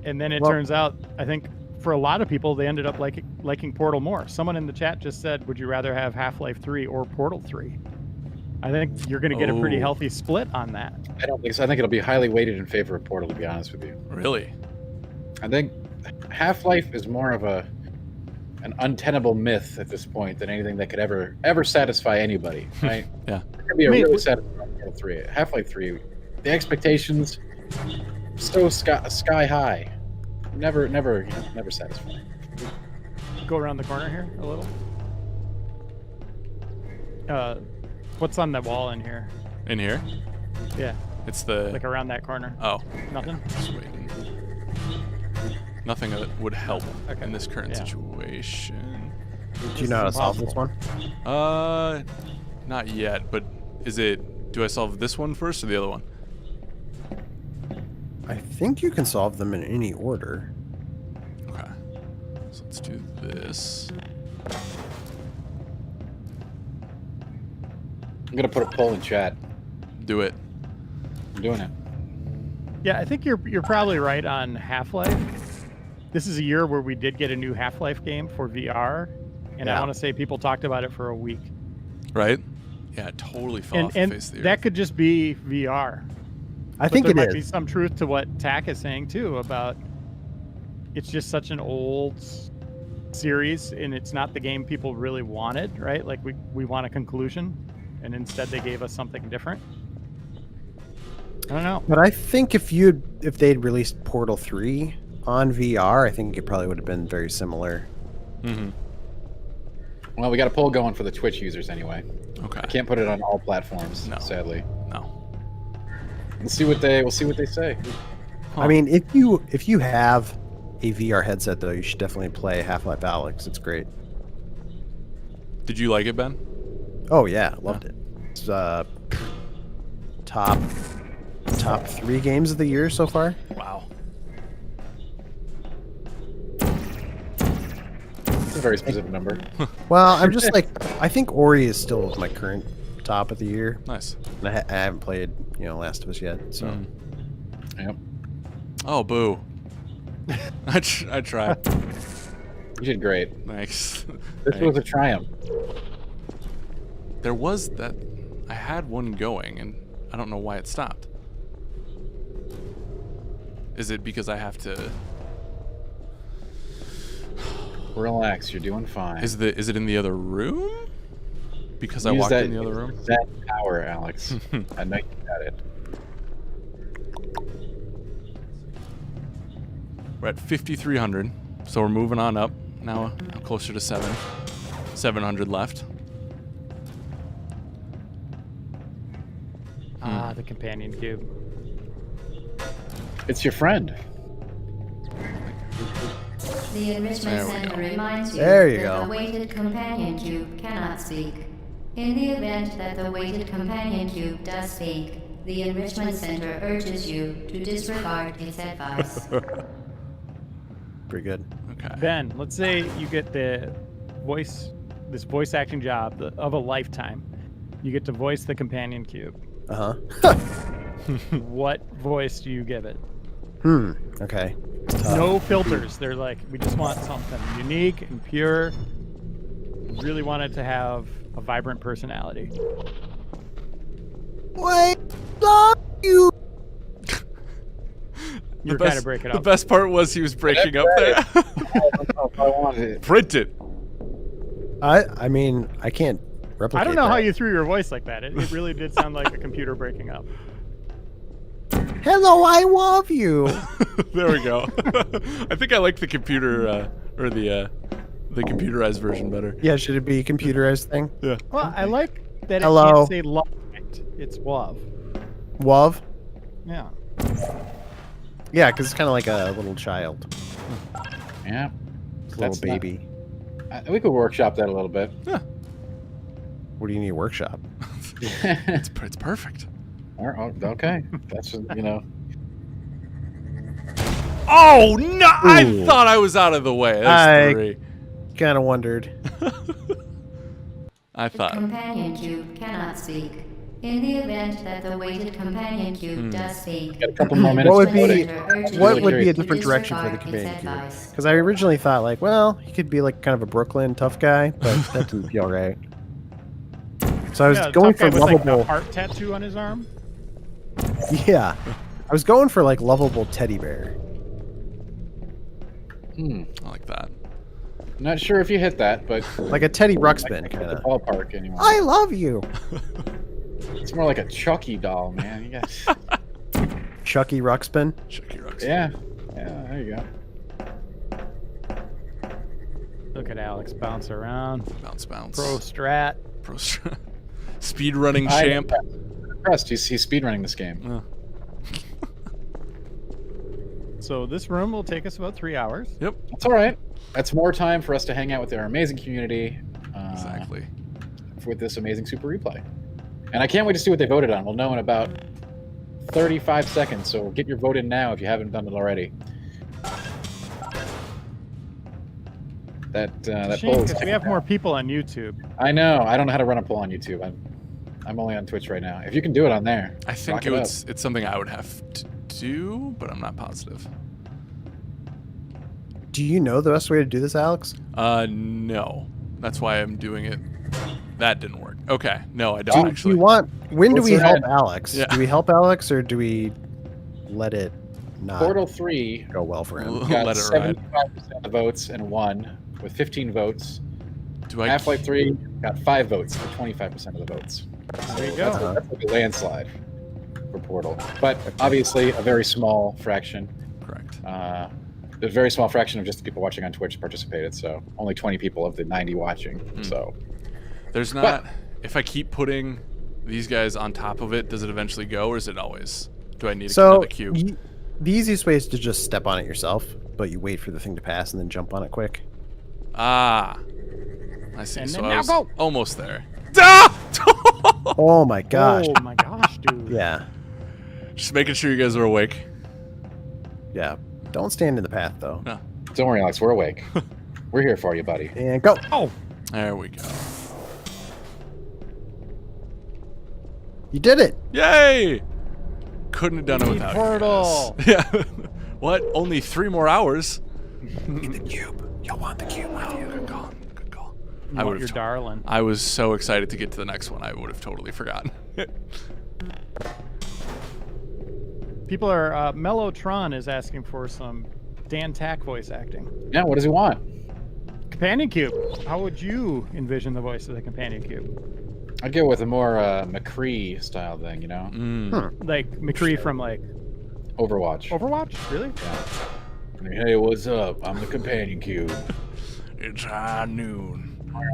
And then it Well- turns out, I think, for a lot of people, they ended up liking Portal more. Someone in the chat just said, would you rather have Half-Life 3 or Portal 3? I think you're going to get a pretty Oh. healthy split on that. I don't think so. I think it'll be highly weighted in favor of Portal, to be honest with you. Really? I think Half-Life is more of an untenable myth at this point than anything that could ever satisfy anybody, right? Yeah. It could be a I mean, really satisfying Portal 3. Half-Life 3, the expectations so sky high. Never satisfying. Go around the corner here a little. What's on the wall in here? In here? Yeah, It's the. like around that corner. Oh, Nothing? sweet. Nothing that would help Okay. in this current Yeah. situation. Do you know how to solve this one? Not yet, but is it. Do I solve this one first or the other one? I think you can solve them in any order. Okay. So let's do this. I'm gonna put a poll in chat. Do it. I'm doing it. Yeah, I think you're probably right on Half-Life. This is a year where we did get a new Half-Life game for VR, and I Yeah. want to say people talked about it for a week. Right? Yeah, it totally fell And off the face of the that earth. could just be VR. I But think there it might be is. some truth to what Tack is saying too about it's just such an old series, and it's not the game people really wanted, right? Like we want a conclusion, and instead they gave us something different. I don't know. But I think if they'd released Portal 3 on VR, I think it probably would have been very similar. Mm-hmm. Well, we got a poll going for the Twitch users anyway. Okay. I can't put it on all platforms, No. sadly. No. We'll see what they say. Huh. I mean, if you have a VR headset though, you should definitely play Half-Life Alyx. It's great. Did you like it, Ben? Oh yeah, loved it. It's top 3 games of the year so far. Wow. It's a very specific number. Well, I'm just like I think Ori is still my current top of the year. Nice. And I haven't played Last of Us yet, so Mm. Yep. Oh, boo. I tried. You did great. Thanks. This was a triumph. There was that. I had one going, and I don't know why it stopped. Is it because I have to? Relax, you're doing fine. Is it in the other room? Because I Use walked that, in the other room. That power, Alex. I know you got it. We're at 5,300, so we're moving on up. Now closer to 700 left. Ah, the companion cube. It's your friend. The Enrichment There we Center go. reminds you There you that go. the weighted companion cube cannot speak. In the event that the weighted companion cube does speak, the Enrichment Center urges you to disregard its advice. pretty good. Okay. Ben, let's say you get this voice acting job of a lifetime. You get to voice the companion cube. Uh-huh. What voice do you give it? Okay. No filters. They're like, we just want something unique and pure. Really want it to have a vibrant personality. Wait, stop you. You're kind of breaking The up. best part was he was breaking up there. I don't know if I wanted it. Print it. I mean, I can't replicate I don't know that. how you threw your voice like that. It really did sound like a computer breaking up. Hello, I love you. There we go. I think I like the computer or the computerized version better. Yeah, should it be a computerized thing? Yeah. Well, I like that it Hello. can't say love correct. It's WoW. WoW? Yeah. Yeah, because it's kind of like a little child, Yeah. it's a little That's not- baby. We could workshop that a little bit. What do you need a workshop? It's perfect. Okay. That's you know. Oh no! I Ooh. thought I was out of the way. There's I- 3. Kind of wondered. I The thought. companion cube cannot speak. In the event that the weighted companion cube does speak, Got a couple more minutes. What would to be vote it. what would be a curious. different direction for the Disregard its companion cube? advice. Because I originally thought like, well, he could be like kind of a Brooklyn tough guy, but that didn't feel right. So I was Yeah, going tough guy for with, like, lovable. the heart tattoo on his arm. Yeah, I was going for like lovable teddy bear. I like that. Not sure if you hit that, but Like a Teddy I Ruxpin can't kind hit the of. ballpark anymore. I love you, It's more like a Chucky doll, man. You guys. Chucky Ruxpin. Chucky Rocks. Yeah. Yeah. There you go. Look at Alex bounce around. Bounce. Pro strat. Pro speed running champ. I'm impressed. He's speedrunning this game. Oh, So this room will take us about 3 hours. yep. That's all right. That's more time for us to hang out with our amazing community. Exactly. With this amazing Super Replay. And I can't wait to see what they voted on. We'll know in about 35 seconds, so get your vote in now if you haven't done it already. That Shame, poll is 'cause we have more people on YouTube. I know. I don't know how to run a poll on YouTube. I'm only on Twitch right now. If you can do it on there, I think rock it up. it's something I would have to do, but I'm not positive. Do you know the best way to do this, Alex? No. That's why I'm doing it. That didn't work. Okay. No, I Do, don't do actually. you want? When do What's we the help red? Alex? Yeah. Do we help Alex or do we let it not Portal 3 go well for him? got Let it ride. 75% of the votes and won with 15 votes. Do I? Half-Life 3 got 5 votes for 25% of the votes. There you That's, go. that's like a landslide for Portal. But obviously, a very small fraction. Correct. There's a very small fraction of just the people watching on Twitch participated, so only 20 people of the 90 watching. So There's not. If I keep putting these guys on top of it, does it eventually go, or is it always? Do I need So another cube? the easiest way is to just step on it yourself, but you wait for the thing to pass and then jump on it quick. Ah. I see. And So then I now was go. almost there. Ah! Oh my gosh! Oh my gosh, dude. Yeah, Just making sure you guys are awake. yeah. Don't stand in the path though. No. don't worry, Alex, we're awake. We're here for you, buddy. And go. Oh, There we go. You did it. Yay! Couldn't have done it Speed without portal. you guys. Yeah. What? Only 3 more hours? In the cube. You'll want the cube with you. Good call. Good call. you I want would your have. darling. I was so excited to get to the next one. I would have totally forgotten. People are Mellotron is asking for some Dan Tack voice acting. Yeah, what does he want? Companion cube. How would you envision the voice of the companion cube? I'd go with a more McCree style thing, you know? Like McCree from like Overwatch. Overwatch? Really? Hey, what's up? I'm the companion cube. It's high noon.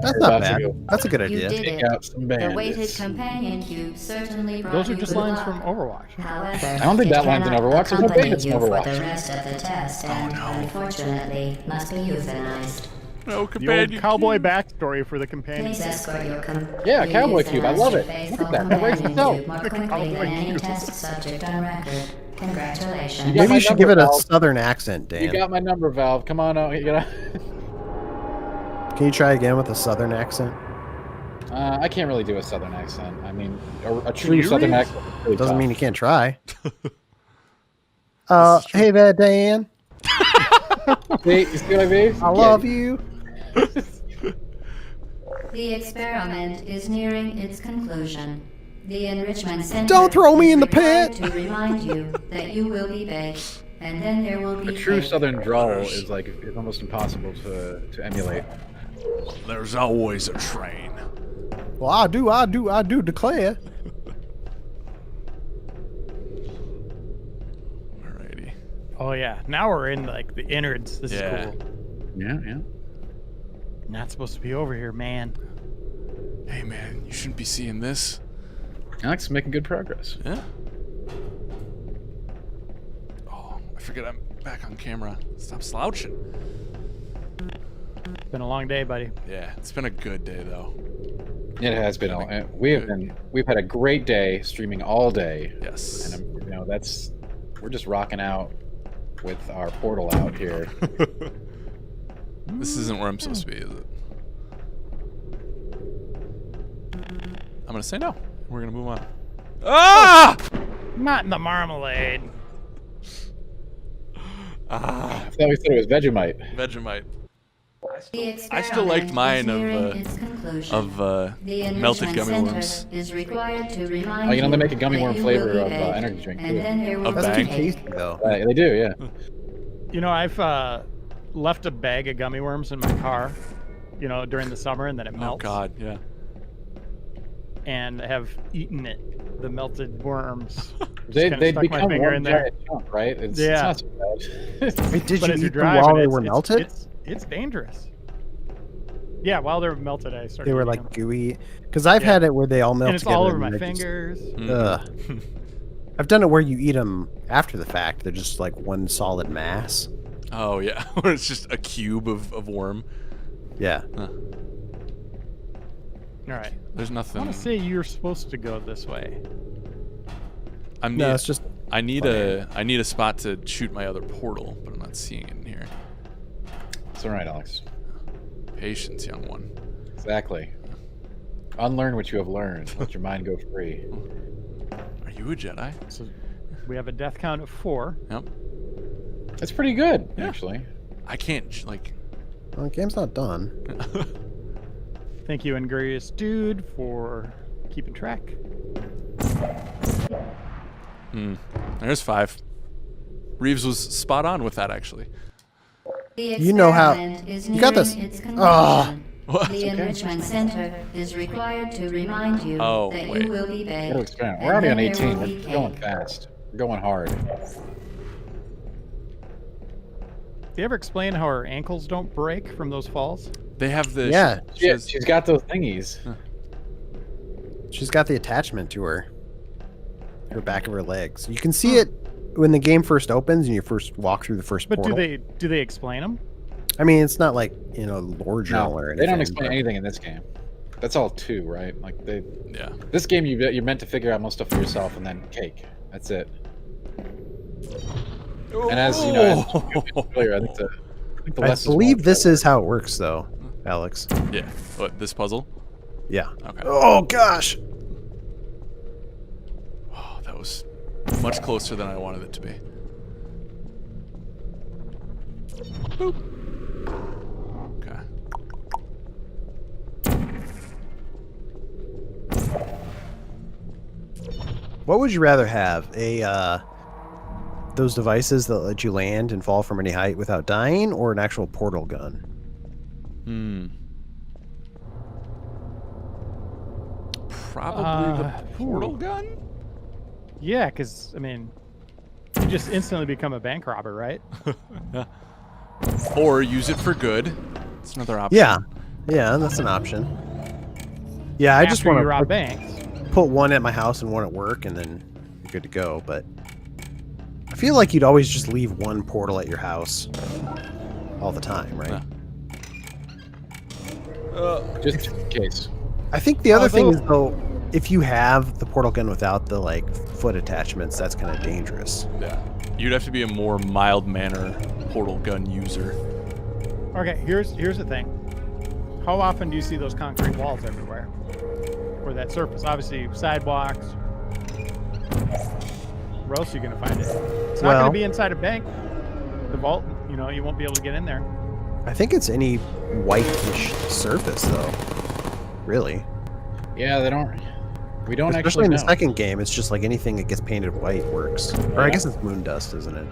That's We're not about to bad. go That's a good You idea. did Take it. out some The weighted bandits. companion cube certainly brought Those are you just good lines luck. from Overwatch. However, I don't think it that line's in cannot Overwatch. There's no accompany bandits in you for Overwatch. the rest of the test, and unfortunately must be euthanized. No The old companion. cowboy backstory for the companion. Please escort your Yeah, Cowboy Cube, I love it. Faithful Look at that, that raised companion itself. cube more The quickly Cowboy than any Cube. test subject on record. Congratulations. You got Maybe my you should number, give it a Valve. southern accent, You Dan. got my number, Valve. Come on out. You know? Can you try again with a southern accent? I can't really do a southern accent. I mean, a true you southern really? accent is really Doesn't tough. mean you can't try. Hey there, Dan. See, you see what I mean? I love you. The experiment is nearing its conclusion. The enrichment center Don't throw me is in the required pit. to remind you that you will be baked, and then there will be A true cake. southern drawl is like it's almost impossible to emulate. There's always a train. Well, I do declare. Alrighty. Oh yeah. Now we're in like the innards. This Yeah. is cool. Yeah, yeah. Not supposed to be over here, man. Hey man, you shouldn't be seeing this. Alex is making good progress. Yeah. Oh, I forget I'm back on camera. Stop slouching. It's been a long day, buddy. Yeah, it's been a good day though. It has been. We've had a great day streaming all day. Yes. And we're just rocking out with our portal out here. This isn't where I'm supposed to be, is it? I'm gonna say no. We're gonna move on. Ah! Not in the marmalade. Ah, I thought we said it was Vegemite. Vegemite. The I still liked mine experiment is nearing its conclusion. of The melted Enrichment gummy Center worms. is required to remind Oh, you know, they make a gummy that worm you flavor will of be baked, energy drink, and too. then there will Of be That's too bang? cake. tasty though. They do, yeah. You know, I've left a bag of gummy worms in my car, you know, during the summer, and then it Oh melts. God, yeah. And I have eaten it, the melted worms. They kinda stuck my become finger one in there. giant chunk, right? It's Yeah. not so bad. Wait, did But you as eat you're them driving, while they it's- were it's- melted? It's dangerous. Yeah, while they're melted, I started. They were eating like them. gooey. Because I've Yeah. had it where they all melt and it's together. all over and my I just- fingers. Mm. I've done it where you eat them after the fact. They're just like one solid mass. Oh yeah, where it's just a cube of worm. Yeah. All right. There's I nothing. want to say you're supposed to go this way. I'm No, need- it's just I need a spot to shoot my other portal, but I'm not seeing it in here. It's all right, Alex. Patience, young one. Exactly. Unlearn what you have learned. Let your mind go free. Are you a Jedi? So we have a death count of 4. Yep. That's pretty good, Yeah. actually. I can't like. well, the game's not done. Thank you, Ingurious Dude, for keeping track. There's 5. Reeves was spot on with that actually. The You know how- experiment is you got nearing this. its Ah. conclusion. What? The Enrichment Center is required to remind you Oh, that wait. you will be Gotta baked. experiment. and We're already on then there 18. will We're be going cake. fast. We're going hard. Do you ever explain how her ankles don't break from those falls? They have the. Yeah. she Yeah, has- she's got those thingies. She's got the attachment to her back of her legs. You can see it when the game first opens and you first walk through the first But portal. do they explain them? I mean, it's not like lore journal No, or anything. they don't explain but- anything in this game. That's all 2, right? Like yeah. this game, you're meant to figure out most stuff for yourself, and then cake. That's it. And as you know, as you mentioned earlier, I think the I less is believe more. this is how it works, though, Alex. Yeah. What? This puzzle? Yeah. Okay. Oh gosh. Oh, that was much closer than I wanted it to be. Boop. Okay. What would you rather have? Those devices that let you land and fall from any height without dying, or an actual portal gun? Probably the portal ooh. gun? Yeah, because, I mean, you just instantly become a bank robber, right? Or use it for good. It's another option. Yeah. Yeah, that's an option. Yeah, I just After want you rob to banks. put one at my house and one at work, and then you're good to go. But I feel like you'd always just leave one portal at your house all the time, right? Yeah. Just in case. I think the other thing Although- is, though, if you have the portal gun without the foot attachments, that's kind of dangerous. Yeah. You'd have to be a more mild manner portal gun user. Okay, here's the thing. How often do you see those concrete walls everywhere? Or that surface? Obviously, sidewalks. Where else are you going to find it? It's not going Well- to be inside a bank. The vault, you won't be able to get in there. I think it's any whitish surface, though. Really. Yeah, they don't. We don't Especially actually in know. the second game, it's just like anything that gets painted white works. Or I Yeah. guess it's moon dust, isn't it?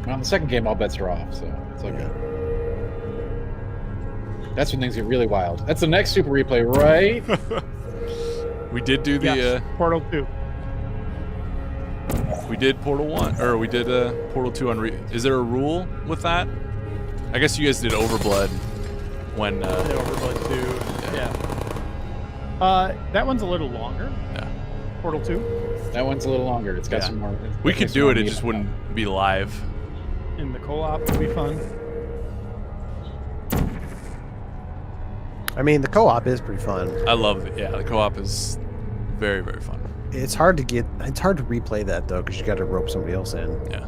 Well, in the second game, all bets are off, so it's okay. That's when things get really wild. That's the next Super Replay, right? We did do the Yes, Portal 2. we did Portal 1 or we did Portal 2 on is there a rule with that? I guess you guys did Overblood when The Overblood 2. Yeah. That one's a little longer. Yeah. Portal 2 That one's a little longer. It's got Yeah. some more. We could some do more it. It meat just on wouldn't be live. in the co-op would be fun. I mean, the co-op is pretty fun. I love it. Yeah, the co-op is very, very fun. It's hard to replay that though, because you got to rope somebody else in. Yeah.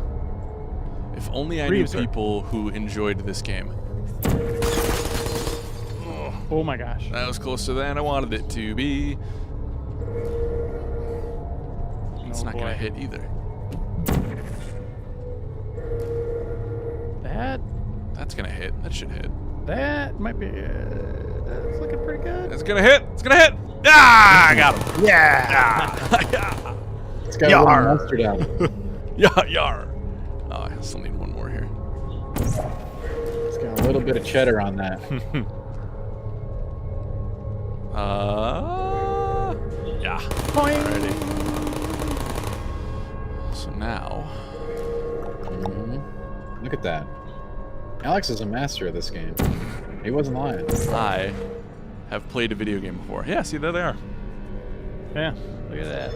If only I knew Freezer. people who enjoyed this game. Oh my gosh. That was closer than I wanted it to be. It's Oh, not gonna boy. hit either. That's gonna hit. That should hit. That might be. It's looking pretty good. It's gonna hit. It's gonna hit. Ah, I got him. Yeah. Yeah. It's got a Yar. little mustard on it. Yeah, yar. Oh, I still need one more here. It's got a little bit of cheddar on that. Yeah. Boing. Ready. So now, Look at that. Alex is a master of this game. He wasn't lying. I have played a video game before. Yeah, see, there they are. Yeah. Look at that.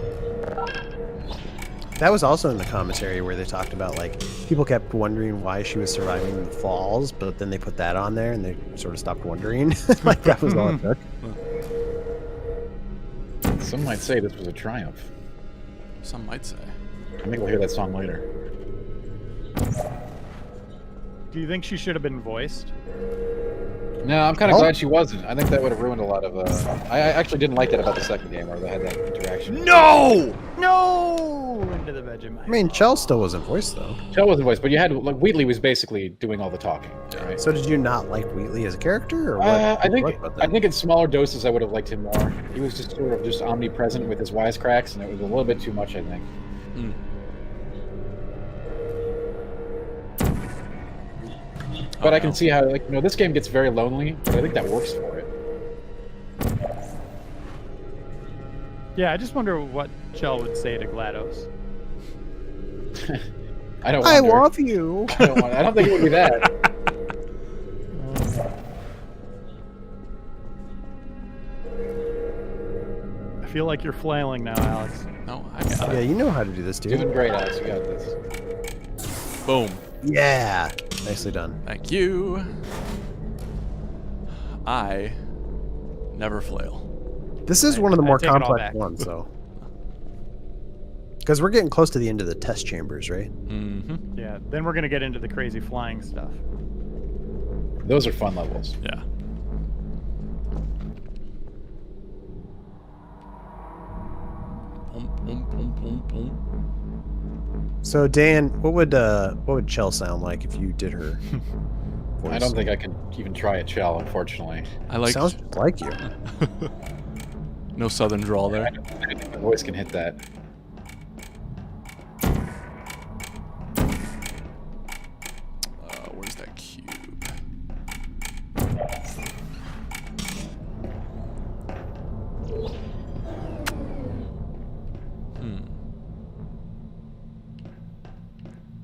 That was also in the commentary where they talked about like people kept wondering why she was surviving the falls, but then they put that on there and they sort of stopped wondering. Like that was all it took. Some might say this was a triumph. Some might say. I think we'll hear that song later. Do you think she should have been voiced? No, I'm kind of Oh. glad she wasn't. I think that would have ruined a lot of. I actually didn't like that about the second game where they had that interaction. No! No! Into the Vegemite. I mean, Chell still wasn't voiced though. Shell wasn't voiced, but you had like Wheatley was basically doing all the talking. Right? So did you not like Wheatley as a character, or what? I think what about I that? think in smaller doses I would have liked him more. He was just sort of just omnipresent with his wisecracks, and it was a little bit too much. I think. But I can see how, like, this game gets very lonely, but I think that works for it. Yeah, I just wonder what Chell would say to GLaDOS. I don't. I wonder. love you. I don't think it would be that. I feel like you're flailing now, Alex. No, I got Yeah, it. you know how to do this, Doing dude. great, Alex. You got this. Boom. Yeah, nicely done. Thank you. I never flail. This is one of the I more take it all complex back. ones, though. Because we're getting close to the end of the test chambers, right? Mm-hmm. Yeah, then we're gonna get into the crazy flying stuff. Those are fun levels. Yeah. Boom, boom, boom, boom, boom. So Dan, what would Chell sound like if you did her voice? I don't think I could even try a Chell, unfortunately. I like Sounds just like you. no southern drawl I there. don't think my voice can hit that. Where's that cube? Hmm.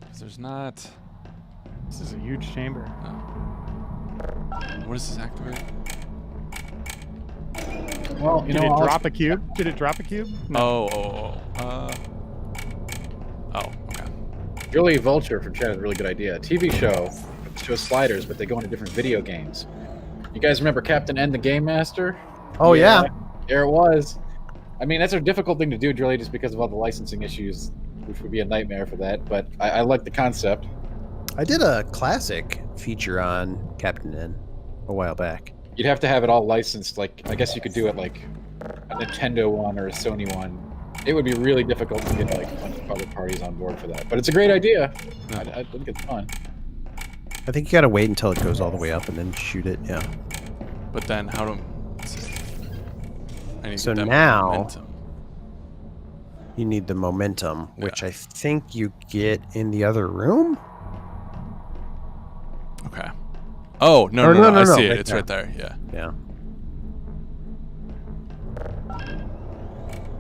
'Cause there's not. This is a huge chamber. What does this activate? Well, Did it drop a cube? Did it drop a cube? No. Oh, okay. Julie Vulture from chat has a really good idea. A TV show shows sliders, but they go into different video games. You guys remember Captain N, the Game Master? Oh yeah. There it was. I mean, that's a difficult thing to do, Julie, just because of all the licensing issues, which would be a nightmare for that. But I like the concept. I did a classic feature on Captain N a while back. You'd have to have it all licensed. Like, I guess you could do it like a Nintendo one or a Sony one. It would be really difficult to get like a bunch of other parties on board for that. But it's a great idea. I think it's fun. I think you gotta wait until it goes all the way up and then shoot it. Yeah. But then how do? I need to So get that now- momentum. You need the momentum, which I think you get in the other room. Okay. Oh no Or no, no, I no, see it. right It's there. right there. Yeah. Yeah.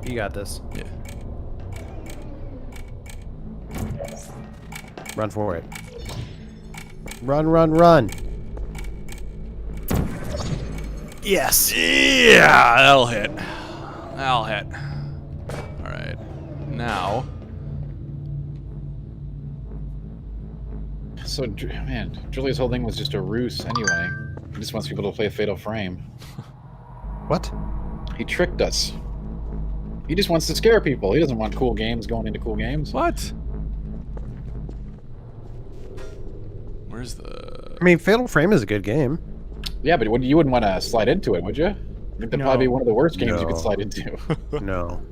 You got this. Yeah. Run for it. Run, run, run. Yes. Yeah, that'll hit. That'll hit. All right. Now. So, man, Julia's whole thing was just a ruse anyway. He just wants people to play Fatal Frame. What? He tricked us. He just wants to scare people. He doesn't want cool games going into cool games. What? Where's the... I mean, Fatal Frame is a good game. Yeah, but you wouldn't want to slide into it, would you? That'd probably be one of the worst games you could No. slide into. No.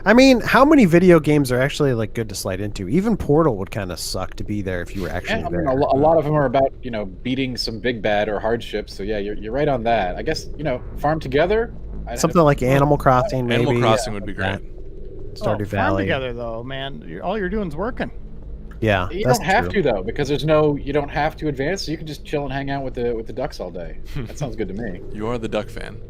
I mean, how many video games are actually like good to slide into? Even Portal would kind of suck to be there if you were actually Yeah, I mean, there. a lot of them are about, beating some big bad or hardships. So yeah, you're right on that. I guess, Farm Together. Something like Animal Crossing, maybe. Animal Crossing would be great. Stardew Farm Valley. Together though, man. All you're doing is working. Yeah, You that's don't have true. to though, because you don't have to advance. So you can just chill and hang out with the ducks all day. That sounds good to me. You are the duck fan.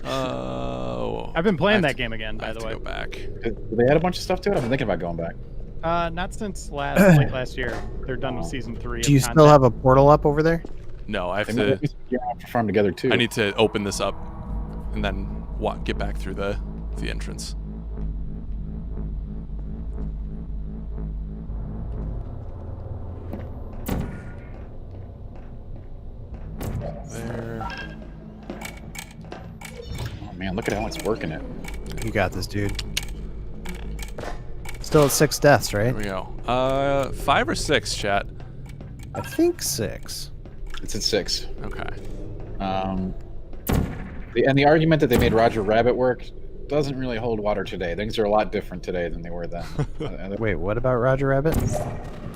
Oh. I've been playing I that have to- game again, I by have the to way. go back. Did they add a bunch of stuff to it? I've been thinking about going back. Not since late last year. They're done with season 3. Do you still have a portal up over there? No, I have They might to. have to gear up for Farm Together too. I need to open this up, and then get back through the entrance. There. Oh man, look at how it's working it. You got this, dude. Still at 6 deaths, right? There we go. 5 or 6, chat. I think 6. It's at 6. Okay. The argument that they made Roger Rabbit work doesn't really hold water today. Things are a lot different today than they were then. Wait, what about Roger Rabbit?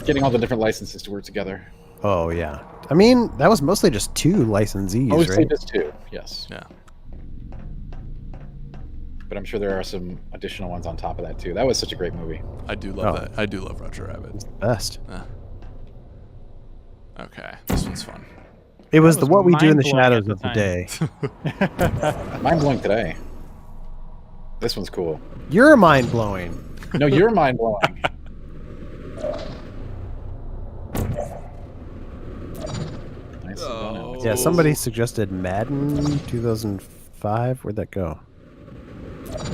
Getting all the different licenses to work together. Oh, yeah. I mean, that was mostly just 2 licensees, Mostly right? just 2, yes. Yeah. But I'm sure there are some additional ones on top of that too. That was such a great movie. I do love Oh. that. I do love Roger Rabbit. Best. Okay, this one's fun. It was was the what we do in the mind-blowing shadows at of the the day. Mind blowing today. This one's cool. You're mind blowing. No, you're mind blowing. Nice. Oh. Yeah, somebody suggested Madden 2005. Where'd that go?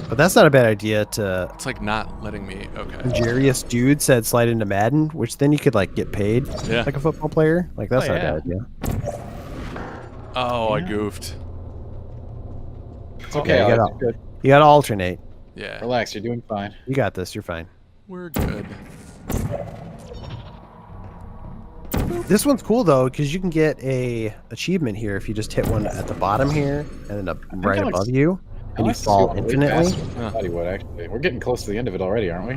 But that's not a bad idea to. It's like not letting me. Okay. Jarius Dude said slide into Madden, which then you could like get paid Yeah. like a football player. Like that's Oh, not yeah. a bad idea. Oh, I goofed. It's okay. Yeah, you Alex, gotta- you're good. You gotta alternate. Yeah. Relax. You're doing fine. You got this. You're fine. We're good. This one's cool though because you can get a achievement here if you just hit one at the bottom here and then up right Alex- above you, and you Alex is fall going way infinitely. faster than I thought he would, actually. We're getting close to the end of it already, aren't we?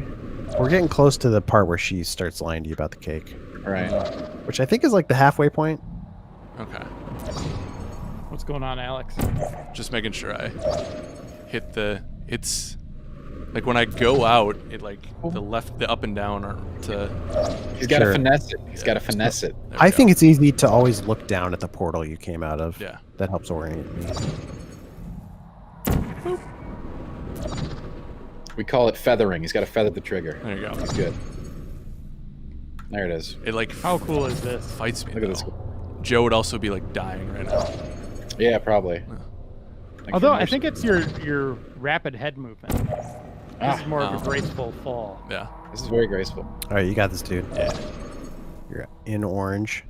We're getting close to the part where she starts lying to you about the cake, All right. which I think is like the halfway point. Okay. What's going on, Alex? Just making sure I hit the. It's like when I go out, it like the up and down are to. He's got to Sure. finesse it. He's got to finesse it. There we I go. think it's easy to always look down at the portal you came out of. Yeah. That helps orient me. We call it feathering. He's got to feather the trigger. There you go. He's good. There it is. It like How cool is this? fights me. Look at this. though. Joe would also be like dying right now. Yeah, probably. Although I think it's your rapid head movement. This is more of Oh. a graceful fall. Yeah. This is very graceful. All right, you got this, dude. Yeah. You're in orange.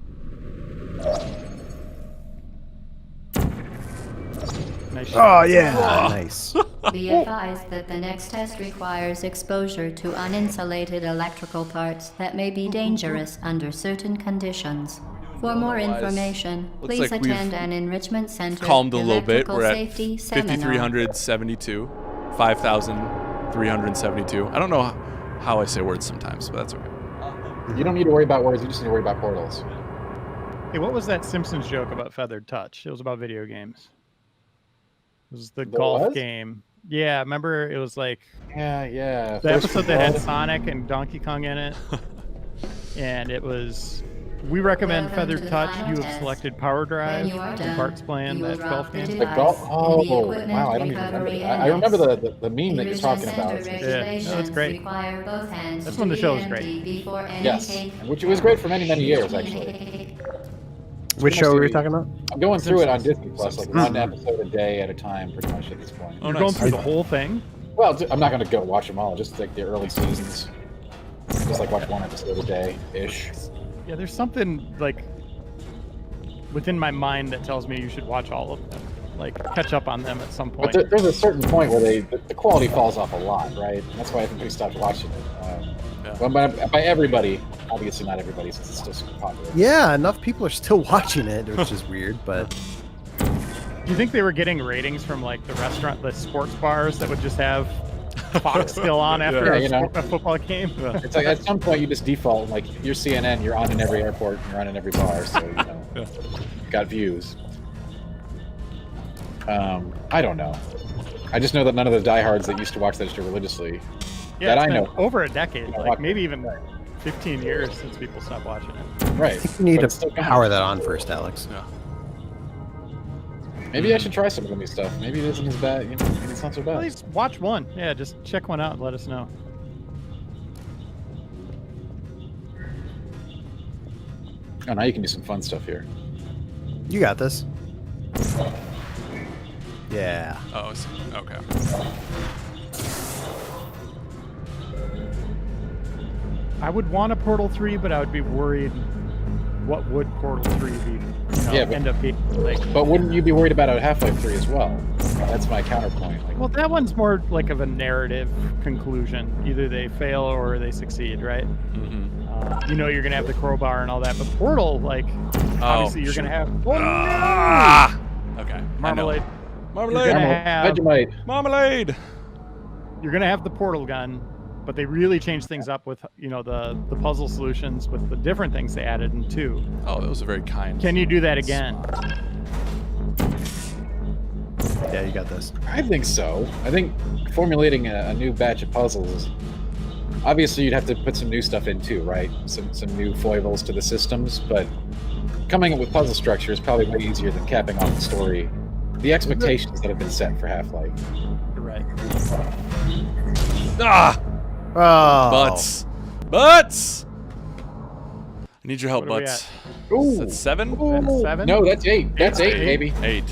Nice Oh yeah, nice. Be advised that the next test requires exposure to uninsulated electrical parts that may be dangerous under certain conditions. For more Otherwise, information, looks please like we've attend an enrichment center Calmed a little bit. electrical We're at safety seminar. 5,372. 5,372. I don't know how I say words sometimes, but that's okay. You don't need to worry about words. You just need to worry about portals. Hey, what was that Simpsons joke about Feathered Touch? It was about video games. It was the There golf was? game. Yeah, remember it was like Yeah. the episode that had Sonic and Donkey Kong in it. And it was, we recommend Welcome Feathered to the Touch. final You have test. selected Power Drive. When you are And done, Bart's playing you will that drop golf the game. The golf. device Oh, in the equipment wow! I don't even remember recovery that. I remember annex. the meme that you're talking about. Enrichment center Yeah, no, regulations that's great. require both hands That's to when the be show was empty great. before any Yes, cake which was great for many years actually. Which show were you talking about? I'm going through it on Disney Plus, like one Mhm. episode a day at a time, pretty much at this point. Oh, You're nice. going through the whole thing. Well, I'm not going to go watch them all, just like the early seasons. Just like watch one episode a day ish. Yeah, there's something like within my mind that tells me you should watch all of them, like catch up on them at some But point. there's a certain point where the quality falls off a lot, right? And that's why everybody stopped watching it. Yeah. Well, by everybody, obviously not everybody, since it's still super popular. Yeah, enough people are still watching it, which is weird, but Do you think they were getting ratings from like the restaurant, the sports bars that would just have Fox still on after Yeah, a, you know. a football game? It's like at some point you just default, like you're CNN, you're on in every airport, you're on in every bar, so you know, Yeah. got views. I don't know. I just know that none of the diehards that used to watch that show religiously, Yeah, that it's I been know. over a decade, Yeah, like watch maybe it. even 15 years since people stopped watching it. right? I think you need But it's to still coming. power that on first, Alex. Yeah. Maybe I should try some of the new stuff. Maybe it isn't as bad. You know, maybe it's not so At bad. least watch one. Yeah, just check one out and let us know. Oh, now you can do some fun stuff here. You got this. Yeah. Oh, I see. Okay. I would want a Portal 3, but I would be worried what would Portal 3 be, Yeah, but- end up being like. But wouldn't you be worried about a Half-Life 3 as well? That's my counterpoint. Like, Well, that one's more like of a narrative conclusion. Either they fail or they succeed, right? Mm-hmm. You're gonna have the crowbar and all that, but Portal, like, obviously you're shoot. gonna have Ah! Okay. I know. Marmalade. Marmalade. You're gonna have Vegemite. Marmalade. you're gonna have the portal gun, but they really changed things up with the puzzle solutions with the different things they added in 2. Oh, that was a very kind. Can you do that again? Yeah, you got this. I think so. I think formulating a new batch of puzzles. Obviously, you'd have to put some new stuff in too, right? Some new foibles to the systems, but coming up with puzzle structure is probably way easier than capping off the story. The expectations that have been set for Half-Life. You're right. Ah! Oh. Butts. I need your help, What are we Butts. Ooh. That's 7? That's 7? No, that's 8. That's 8, baby. 8.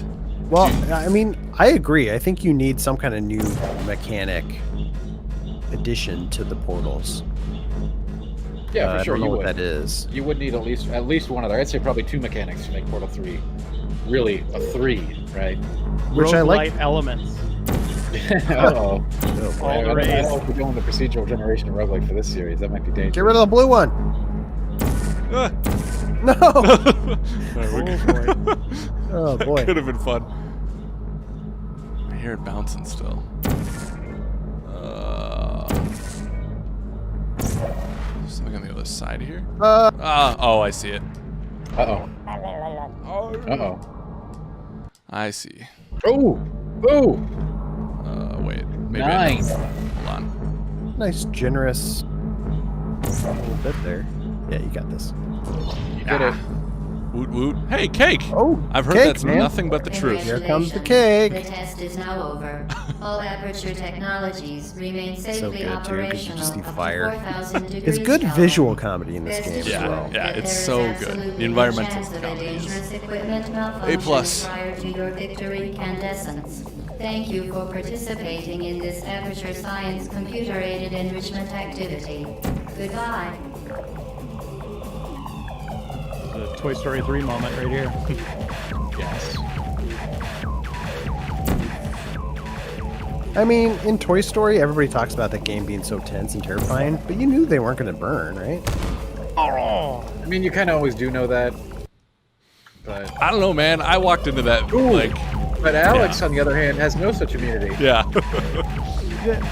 Well, I mean, I agree. I think you need some kind of new mechanic addition to the portals. Yeah, for I sure. don't know You what would. that is. You would need at least one other. I'd say probably 2 mechanics to make Portal 3 really a 3, right? Which I like. Roguelite elements. Uh-oh. Oh, boy. All I the don't rage. know if we're going the procedural generation of roguelike for this series. That might be dangerous. Get rid of the blue one. Ah. No. There we Oh, go. boy. Oh boy. Could have been fun. I hear it bouncing still. Something on the other side here. Oh, I see it. Uh-oh. Oh, Uh-oh. I see. Ooh! Ooh! Wait. Maybe I know. Nice. Hold on. Nice, generous little bit there. Yeah, you got this. You did it. Woot woot. Hey, cake! Oh, I've heard cake, that's man. nothing but the truth. Here comes the Congratulations. cake. The test is now over. All Aperture technologies remain safely good, too, 'cause you just operational see up to fire. 4,000 It's degrees good Kelvin. visual comedy in this Rest game as Yeah, well. yeah, that it's there is so good. absolutely The no environmental chance of a comedy is dangerous equipment malfunction A+. prior to your victory incandescence. Thank you for participating in this Aperture Science computer-aided enrichment activity. Goodbye. The Toy Story 3 moment right here. Yes. I mean, in Toy Story, everybody talks about that game being so tense and terrifying, but you knew they weren't going to burn, right? Oh, I mean, you kind of always do know that. But I don't know, man. I walked into that, like, Alex, Yeah. on the other hand, has no such immunity. yeah.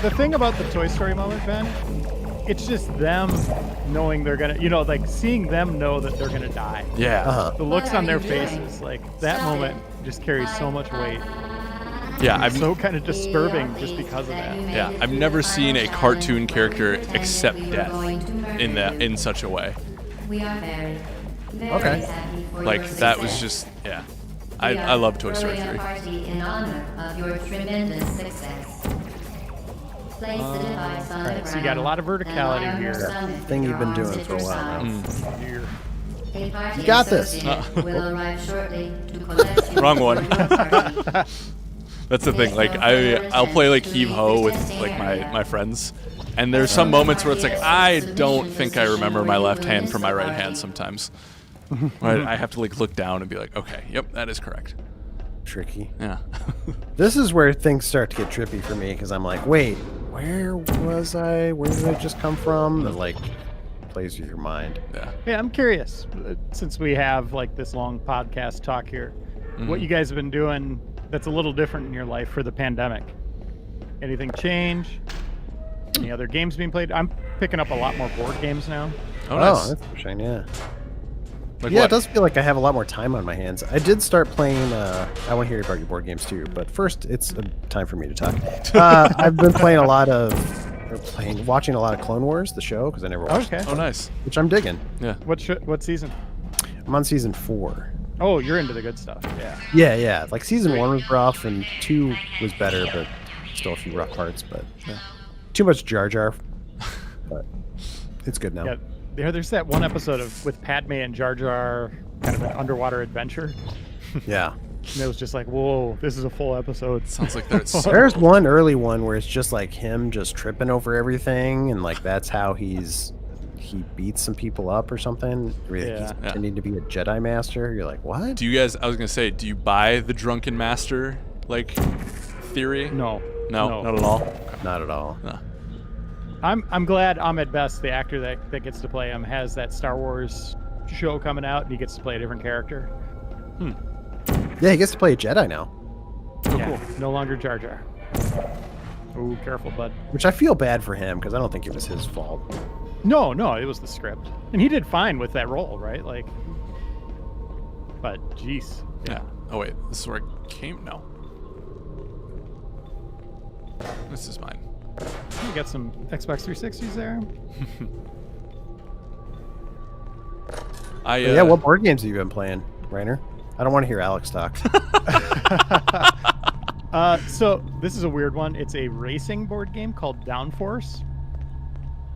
the thing about the Toy Story moment, Ben, it's just them knowing they're gonna, like seeing them know that they're gonna die. Yeah. Uh-huh. The looks What on are their you doing? faces, like that moment, just carries so much weight. Yeah, I've So kind of disturbing just because of that. Yeah, I've never seen a cartoon character accept death in such a way. We are very, very Okay. happy for Like your that was success. just yeah. We I are love Toy Story throwing 3. a party in honor of your tremendous success. Place the device on the Alright, so you got a lot of ground, verticality then lie on here. your stomach Thing with you've been your doing arms for a while now. at your sides. Here. You got this. Will arrive shortly to collect you Wrong one. for your party. That's the thing. Like I'll play like Heave Ho with like my friends, and there's some moments where it's like I don't think I remember my left hand from my right hand sometimes. I have to like look down and be like, okay, yep, that is correct. Tricky. Yeah. This is where things start to get trippy for me because I'm like, wait, where was I? Where did I just come from? It like plays with your mind. Yeah. Yeah, I'm curious, since we have like this long podcast talk here, what you guys have been doing that's a little different in your life for the pandemic. Anything change? Any other games being played? I'm picking up a lot more board games now. Oh, nice. That's interesting. Yeah. Like Yeah, what? it does feel like I have a lot more time on my hands. I did start playing. I want to hear about your board games too, but first, it's time for me to talk. I've been playing watching a lot of Clone Wars, the show, because I never watched Okay. Oh, nice. it, which I'm digging. Yeah. What season? I'm on season 4. Oh, you're into the good stuff. Yeah. Yeah. Like season 1 was rough, and 2 was better, but still a few rough parts. But too much Jar Jar. But it's good now. Yeah. There's that one episode with Padme and Jar Jar, kind of an underwater adventure. Yeah. And it was just like, whoa, this is a full episode. Sounds like there's There's one early one where it's just like him just tripping over everything, and like that's how he beats some people up or something. He's Yeah. pretending to be a Jedi master. You're like, what? Do you guys? I was gonna say, do you buy the drunken master like theory? No. No, not at all. Not at all. No. I'm glad Ahmed Best, the actor that gets to play him, has that Star Wars show coming out, and he gets to play a different character. Yeah, he gets to play a Jedi now, Oh, Yeah, cool. no longer Jar Jar. Oh, careful, bud. which I feel bad for him because I don't think it was his fault. No, it was the script, and he did fine with that role, right? Like, but jeez, Yeah. Oh wait, this is where it came. No. This is mine. You got some Xbox 360s there. Yeah, what board games have you been playing, Rainer? I don't want to hear Alex talk. So this is a weird one. It's a racing board game called Downforce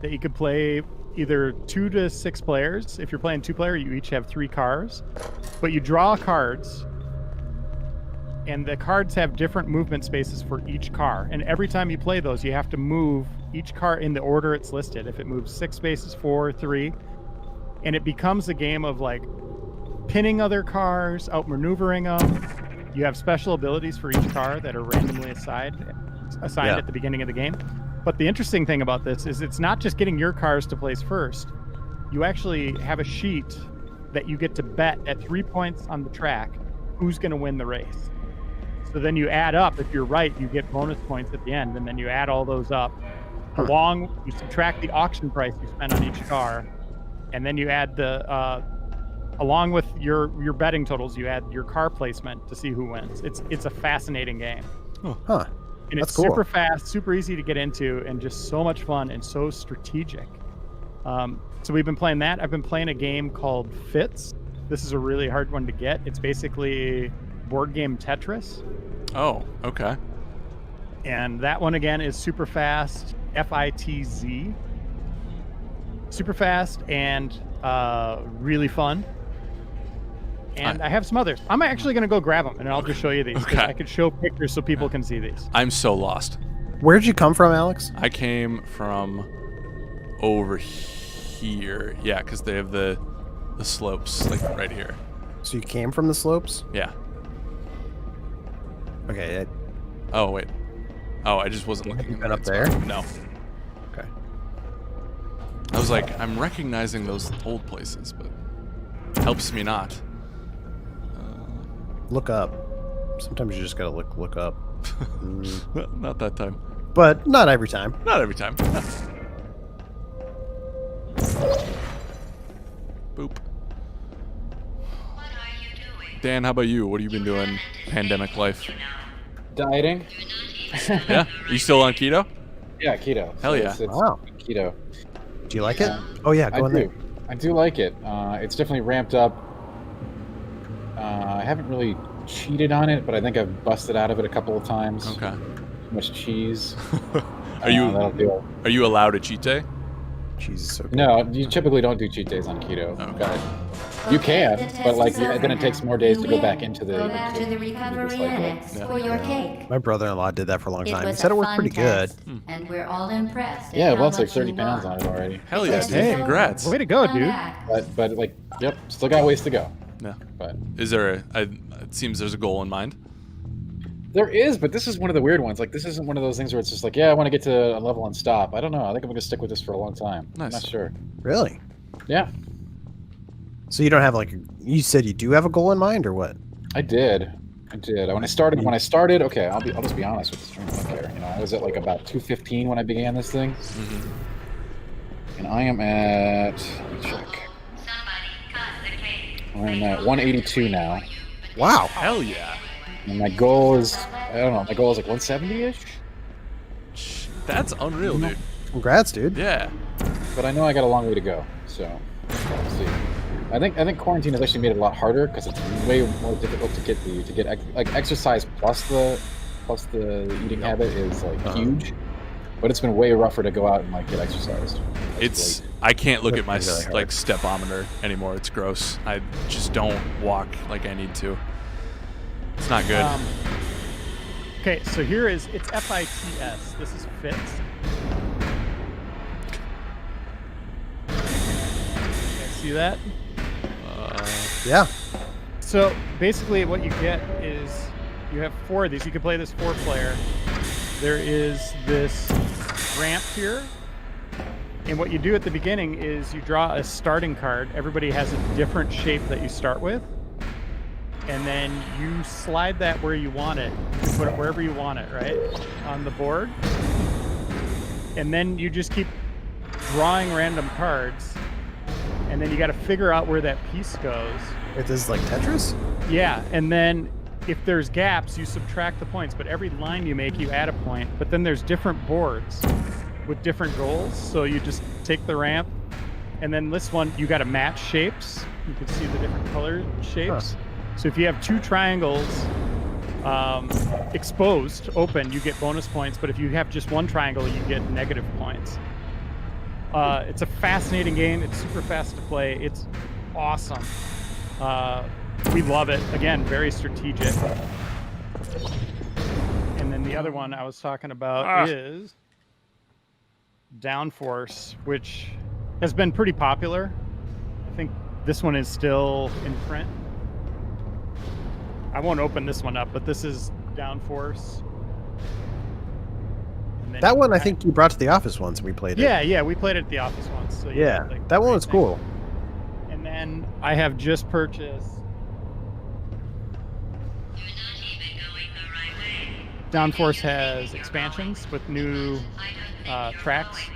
that you could play either 2 to 6 players. If you're playing 2-player, you each have 3 cars, but you draw cards, and the cards have different movement spaces for each car. And every time you play those, you have to move each car in the order it's listed. If it moves 6 spaces, 4, 3, and it becomes a game of like pinning other cars, outmaneuvering them. You have special abilities for each car that are randomly assigned at the beginning of the game. But the interesting thing about this is it's not just getting your cars to place first. You actually have a sheet that you get to bet at 3 points on the track who's going to win the race. So then you add up. If you're right, you get bonus points at the end, and then you add all those up. You subtract the auction price you spent on each car, and then you add the along with your betting totals, you add your car placement to see who wins. It's a fascinating game. Huh. And That's it's cool. super fast, super easy to get into, and just so much fun and so strategic. So we've been playing that. I've been playing a game called Fits. This is a really hard one to get. It's basically board game Tetris. Oh, okay. And that one again is super fast, FITZ. Super fast and really fun. And I have some others. I'm actually going to go grab them, and I'll just show you these. 'Cause Okay. I could show pictures so people can see these. I'm so lost. Where'd you come from, Alex? I came from over here. Yeah, because they have the slopes like right here. So you came from the slopes? Yeah. Okay. Oh wait. Oh, I just wasn't looking. you in been the up right there? spot. No. Okay. I was like, I'm recognizing those old places, but helps me not. Look up. Sometimes you just gotta look up. Not that time. But not every time. Not every time. Boop. Dan, how about you? What have you been doing? Pandemic life. Dieting? Yeah? Are you still on keto? Yeah, keto. Hell yeah. It's Wow. keto. Do you like it? Oh yeah, go I in there. do. I do like it. It's definitely ramped up. I haven't really cheated on it, but I think I've busted out of it a couple of times. Okay. Too much cheese. Are you That'll do it. are you allowed a cheat day? Cheese is so good. No, you typically don't do cheat days on keto. Okay. But you can, but like then it takes more days to go back into the. Go back to the recovery annex for your cake. My brother-in-law did that for a long time. He was said a it worked fun pretty good. test, and we're all impressed. at Yeah, how well, it's like much 30 you pounds want. on it already. Hell yeah, dude. Hey. Congrats. Way to go, Come dude. back. But like, yep, still got ways to go. Yeah. But Is there it seems there's a goal in mind. there is, but this is one of the weird ones. Like, this isn't one of those things where it's just like, yeah, I want to get to a level and stop. I don't know. I think I'm gonna stick with this for a long time. I'm Nice. not sure. Really? Yeah, So you don't have like you said you do have a goal in mind or what? I did. When I started, okay, I'll just be honest with the stream. I don't care. You know, I was at like about 215 when I began this thing, and I am at. Let me check. I'm at 182 now, Wow. Hell yeah. and my goal is I don't know. My goal is like 170ish, That's unreal, dude. Congrats, dude. Yeah. but I know I got a long way to go. So we'll see. I think quarantine has actually made it a lot harder because it's way more difficult to get like exercise plus the eating habit is like huge, but it's been way rougher to go out and like get exercise. It's I can't look at my Really hard. like stepometer anymore. It's gross. I just don't walk like I need to. It's not good. Okay, so here is it's FITS. This is FITS. See that? Yeah. So basically, what you get is you have 4 of these. You can play this 4-player. There is this ramp here, and what you do at the beginning is you draw a starting card. Everybody has a different shape that you start with, and then you slide that where you want it. You can put it wherever you want it, right, on the board, and then you just keep drawing random cards, and then you got to figure out where that piece goes. It is like Tetris? Yeah, and then if there's gaps, you subtract the points, but every line you make, you add a point. But then there's different boards with different goals, so you just take the ramp, and then this one, you got to match shapes. You can see the different color shapes. So if you have 2 triangles exposed, open, you get bonus points, but if you have just 1 triangle, you get negative points. It's a fascinating game. It's super fast to play. It's awesome. We love it. Again, very strategic. And then the other one I was talking about is Downforce, which has been pretty popular. I think this one is still in print. I won't open this one up, but this is Downforce. And then That one I think you brought to the office once and we played it. Yeah, we played it at the office once. So Yeah. like, That one great was thing. cool. And then I have just purchased Downforce has expansions with new tracks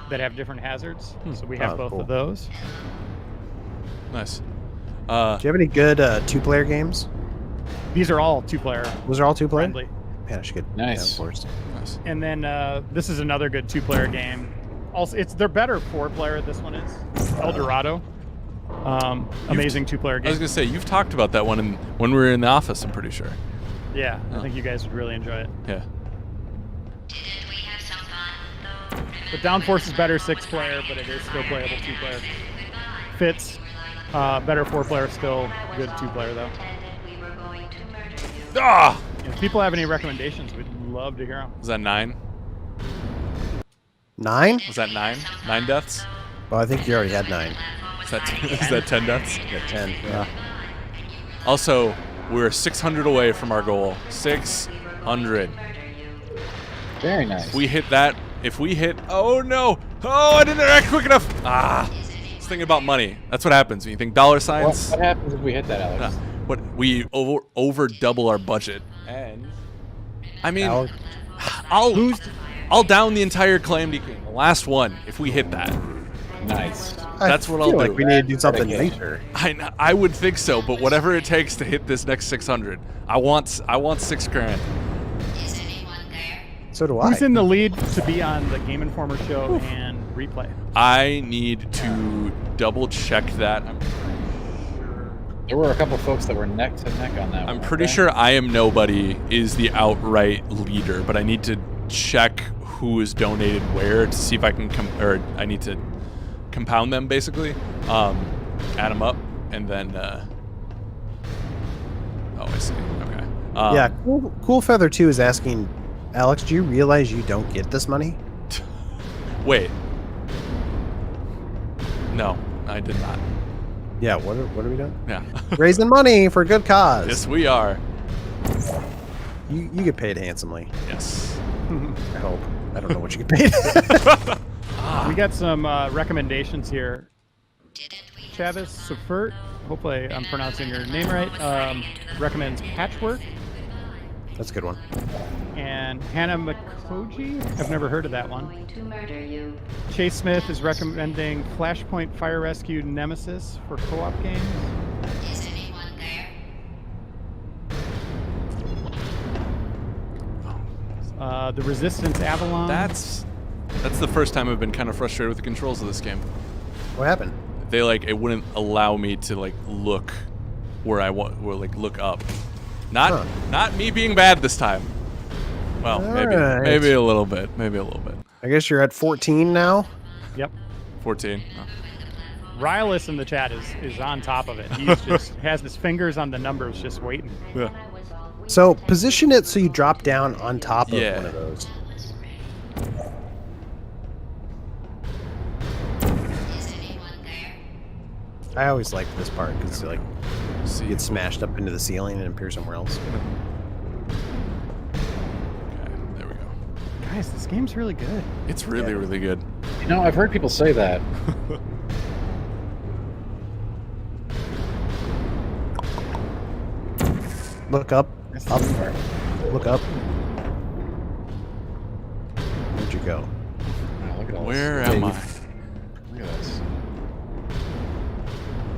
that have different hazards. So we have Oh, both cool. of those. Nice. Do you have any good 2-player games? These are all 2-player Was there all 2-player? friendly. Man, I should get Nice. Downforce. Nice. And then this is another good 2-player game. Also, they're better 4-player. This one is El Dorado. Amazing 2-player I game. was gonna say you've talked about that one when we were in the office. I'm pretty sure. Yeah, I Oh. think you guys would really enjoy it. Yeah. But Downforce is better 6-player, but it is still playable 2-player. Fits better 4-player, still good 2-player though. Ah! If people have any recommendations, we'd love to hear them. Was that 9? 9? Was that 9? 9 deaths? Well, I think you already had 9. Is that is that 10 deaths? You got 10. Yeah. Also, we're 600 away from our goal. 600. Very nice. We hit that. If we hit, oh no! Oh, I didn't react quick enough. Ah, just thinking about money. That's what happens when you think dollar signs. What happens if we hit that, Alex? What we over double our budget. And I mean, I'll down the entire Calamity King, the last one, if we hit that. Nice. That's what I'll feel do. like we need to do something Dedication. later. I would think so, but whatever it takes to hit this next 600, I want $6,000. So do I. Who's in the lead to be on the Game Informer show and replay? I need to double check that. There were a couple folks that were neck to neck on that. I'm one, pretty okay? sure I Am Nobody is the outright leader, but I need to check who is donated where to see if I can I need to compound them basically, add them up, and then. Oh, I see. Okay. Yeah, cool Feather 2 is asking, Alex, do you realize you don't get this money? Wait. No, I did not. Yeah, what are we doing? Yeah. Raising money for a good cause. Yes, we are. You get paid handsomely, Yes. I hope. I don't know what you get paid. We got some recommendations here. Chavez Sufert, hopefully I'm pronouncing your name right, recommends Patchwork. That's a good one. And Hannah Makoji, I've never heard of that one. Going to murder you. Chase Smith is recommending Flashpoint Fire Rescue Nemesis for co-op games. Is anyone there? The Resistance Avalon. That's the first time I've been kind of frustrated with the controls of this game. What happened? They it wouldn't allow me to look where I want, or look up. Not me being bad this time. Well, Alright. maybe a little bit. Maybe a little bit. I guess you're at 14 now? Yep. 14. Oh. Rylus in the chat is on top of it. He's just has his fingers on the numbers, just waiting. Yeah. So position it so you drop down on top of Yeah. one of those. Is anyone there? I always like this part because you See. get smashed up into the ceiling and appear somewhere else. Okay, there we go. Guys, this game's really good. It's really, really good. You know, I've heard people say that. Look up. That's Up. the part. Look up. Where'd you go? Wow, look at all Where this. am I? Look at this.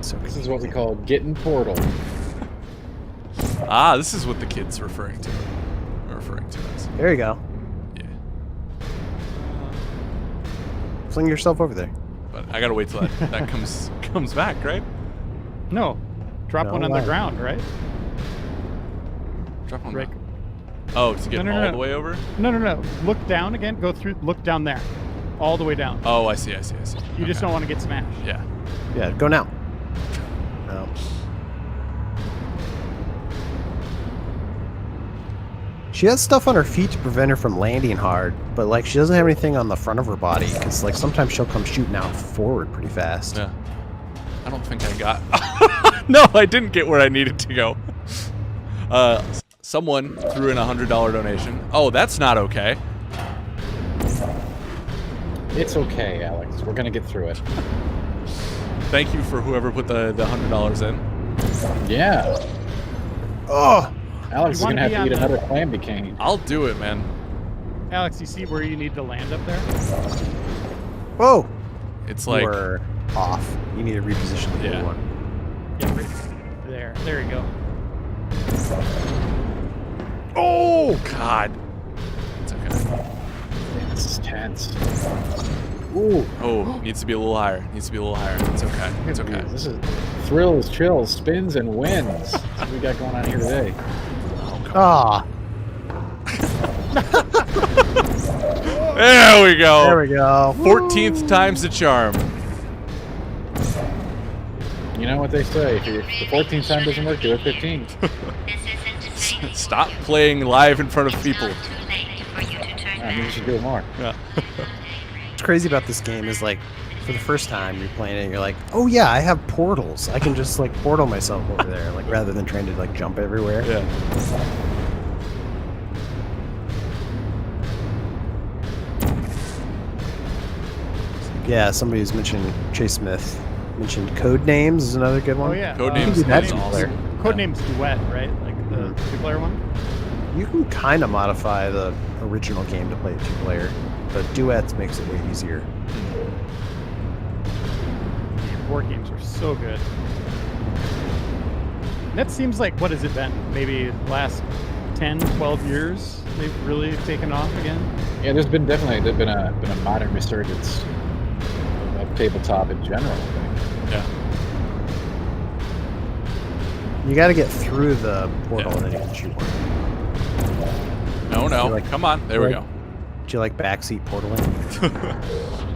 So This is what we call getting Portal. Ah, this is what the kid's referring to. As. There you go. Yeah. Fling yourself over there. But I gotta wait till that comes back, right? No, drop No, one on why? the ground, right? Drop one. Rick. down. Oh, to get No, all no. the way over? No. Look down again. Go through. Look down there. All the way down. Oh, I see. You just Okay. don't want to get smashed. Yeah. Yeah, go now. No. She has stuff on her feet to prevent her from landing hard, but she doesn't have anything on the front of her body because sometimes she'll come shooting out forward pretty fast. Yeah. I don't think I got. No, I didn't get where I needed to go. Someone threw in a $100 donation. Oh, that's not okay. It's okay, Alex. We're gonna get through it. Thank you for whoever put the $100 in. Yeah. Oh, Alex is wanna gonna have be to on eat the- another clammy cane. I'll do it, man. Alex, you see where you need to land up there? whoa! It's You are off. You need to reposition the Yeah. blue one. Yeah, right there. There you go. oh God. It's okay. This is tense. Ooh, Oh, needs to be a little higher. It's okay. It's okay. This is thrills, chills, spins, and wins. That's what we got going on here today. ah, There we go. there we go. 14th time's the charm. You know what they say? If the 14th time doesn't work, do it 15. Stop playing live in front of people. I mean, you should do it more. Yeah. What's crazy about this game is for the first time you're playing it, and you're like, oh yeah, I have portals. I can just portal myself over there, rather than trying to jump everywhere. Yeah. Yeah, somebody who's mentioned Chase Smith mentioned Code Names is another good one. Oh yeah. Codenames do that is in awesome. multiplayer. Codename's Duet, right? Like the two-player one. You can kind of modify the original game to play two-player, but duets makes it way easier. Board games are so good. That seems like, what has it been? Maybe last 10, 12 years they've really taken off again? Yeah, there's been a modern resurgence of tabletop in general. I think. Yeah. You got to get through the portal Yeah. and then you can shoot one. No. You're like- Come on. There we you're go. Do you like backseat portaling?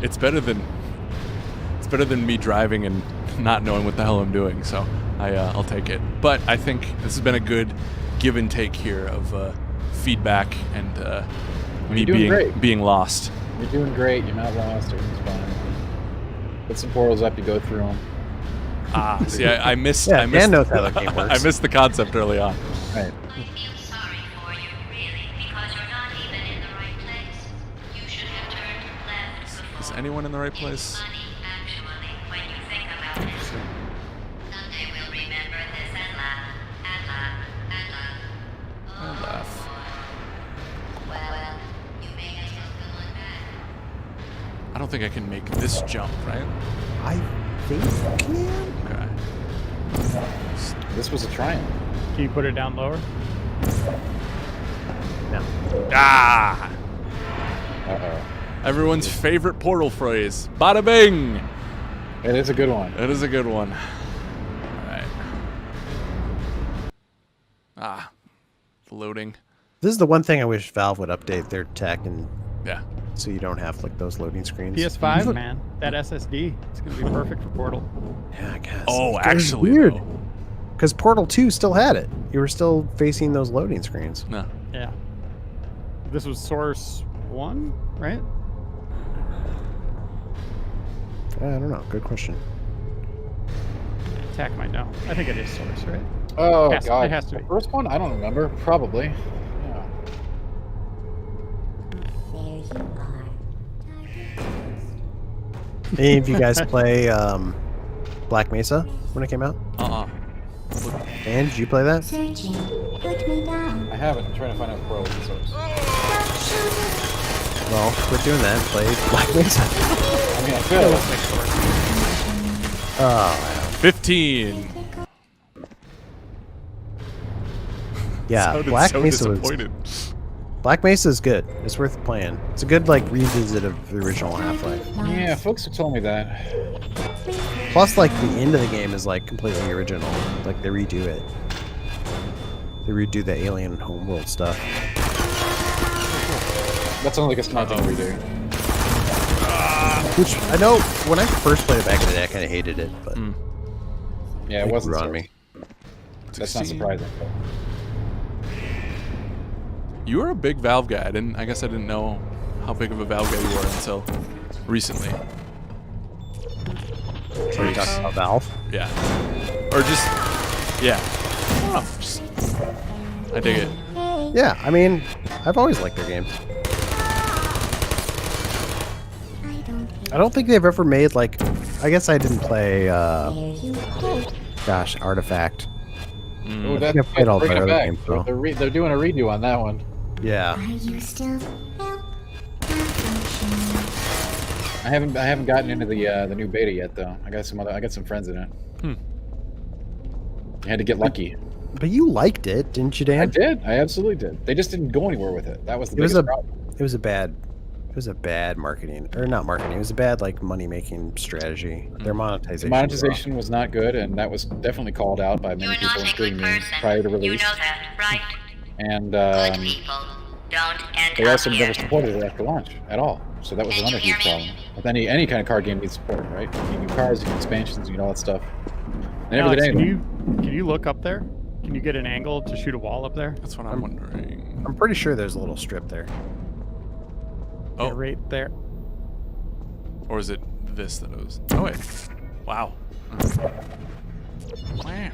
It's better than me driving and not knowing what the hell I'm doing. So I'll take it. But I think this has been a good give and take here of feedback and me doing great. being lost. You're doing great. You're not lost. Everything's fine. Put some portals up. You go through them. See, I missed. Yeah, I missed Dan knows how the game works. I missed the concept early on. Right. I feel sorry for you, really, because you're not even in the right place. You should have turned left before. Is anyone in the right place? Funny, actually, when you think about it. Someday we'll remember this and laugh, and laugh, and laugh. I laugh. Well, you may as well come on back. I don't think I can make this jump, right? I think you can. Okay. This was a triumph. Can you put it down lower? No. Ah! Uh-oh. Everyone's favorite portal phrase. Bada bing! It is a good one. It is a good one. Alright. Loading. This is the one thing I wish Valve would update their tech, and Yeah. so you don't have like those loading screens. PS5, man. That SSD. It's going to be perfect for Portal. Yeah, I guess. Oh, It's actually, weird. though. Because Portal 2 still had it. You were still facing those loading screens. No. Yeah. This was Source 1, right? I don't know. Good question. Tech might know. I think it is Source, right? Oh, Yes, God. it has to The be. first one? I don't remember. Probably. Yeah. There you are. Any of you guys play Black Mesa when it came out? Dan, did you play that? Searching. Put me down. I haven't. I'm trying to find out where the source. Well, quit doing that and play Black Mesa. I mean, I could. Oh, 15. yeah. Sounded Black so Mesa was disappointed. Black Mesa is good. It's worth playing. It's a good like revisit of the original Half-Life. Yeah, folks have told me that. Plus, like the end of the game is like completely original. Like they redo it. They redo the alien homeworld stuff. That sounds like a smart thing to redo. Which I know when I first played it back in the day, I kind of hated it, but Yeah, it wasn't grew on so- me. That's not 16. surprising. You were a big Valve guy. I guess I didn't know how big of a Valve guy you were until recently. So you talking about Valve? Yeah. Or just, yeah. I don't know. Just, I dig it. Yeah, I mean, I've always liked their games. I don't think they've ever made like. I guess I didn't play. Gosh, Artifact. Ooh, think I've played all bring their it other back. games, though. They're doing a redo on that one. Yeah. Are you still I haven't gotten into the new beta yet though. I got some friends in it. I had to get lucky. But you liked it, didn't you, Dan? I did. I absolutely did. They just didn't go anywhere with it. That was the It was biggest a problem. it was a bad marketing, or not marketing. It was a bad like money making strategy. Their monetization. The monetization was not good, and that was definitely called out by many You're people, not a including good me, person. prior to You release. know that, right? And Good people don't end they up also here. never supported it after launch at all. So that was Can another you huge hear me? problem. With any kind of card game needs support, right? You need new cards, you need expansions, you need all that stuff. They never Alex, did anything. can you look up there? Can you get an angle to shoot a wall up there? That's what I'm wondering. I'm pretty sure there's a little strip there. Oh, Yeah, right there. or is it this that it was? Oh, wait. Wow. Wow.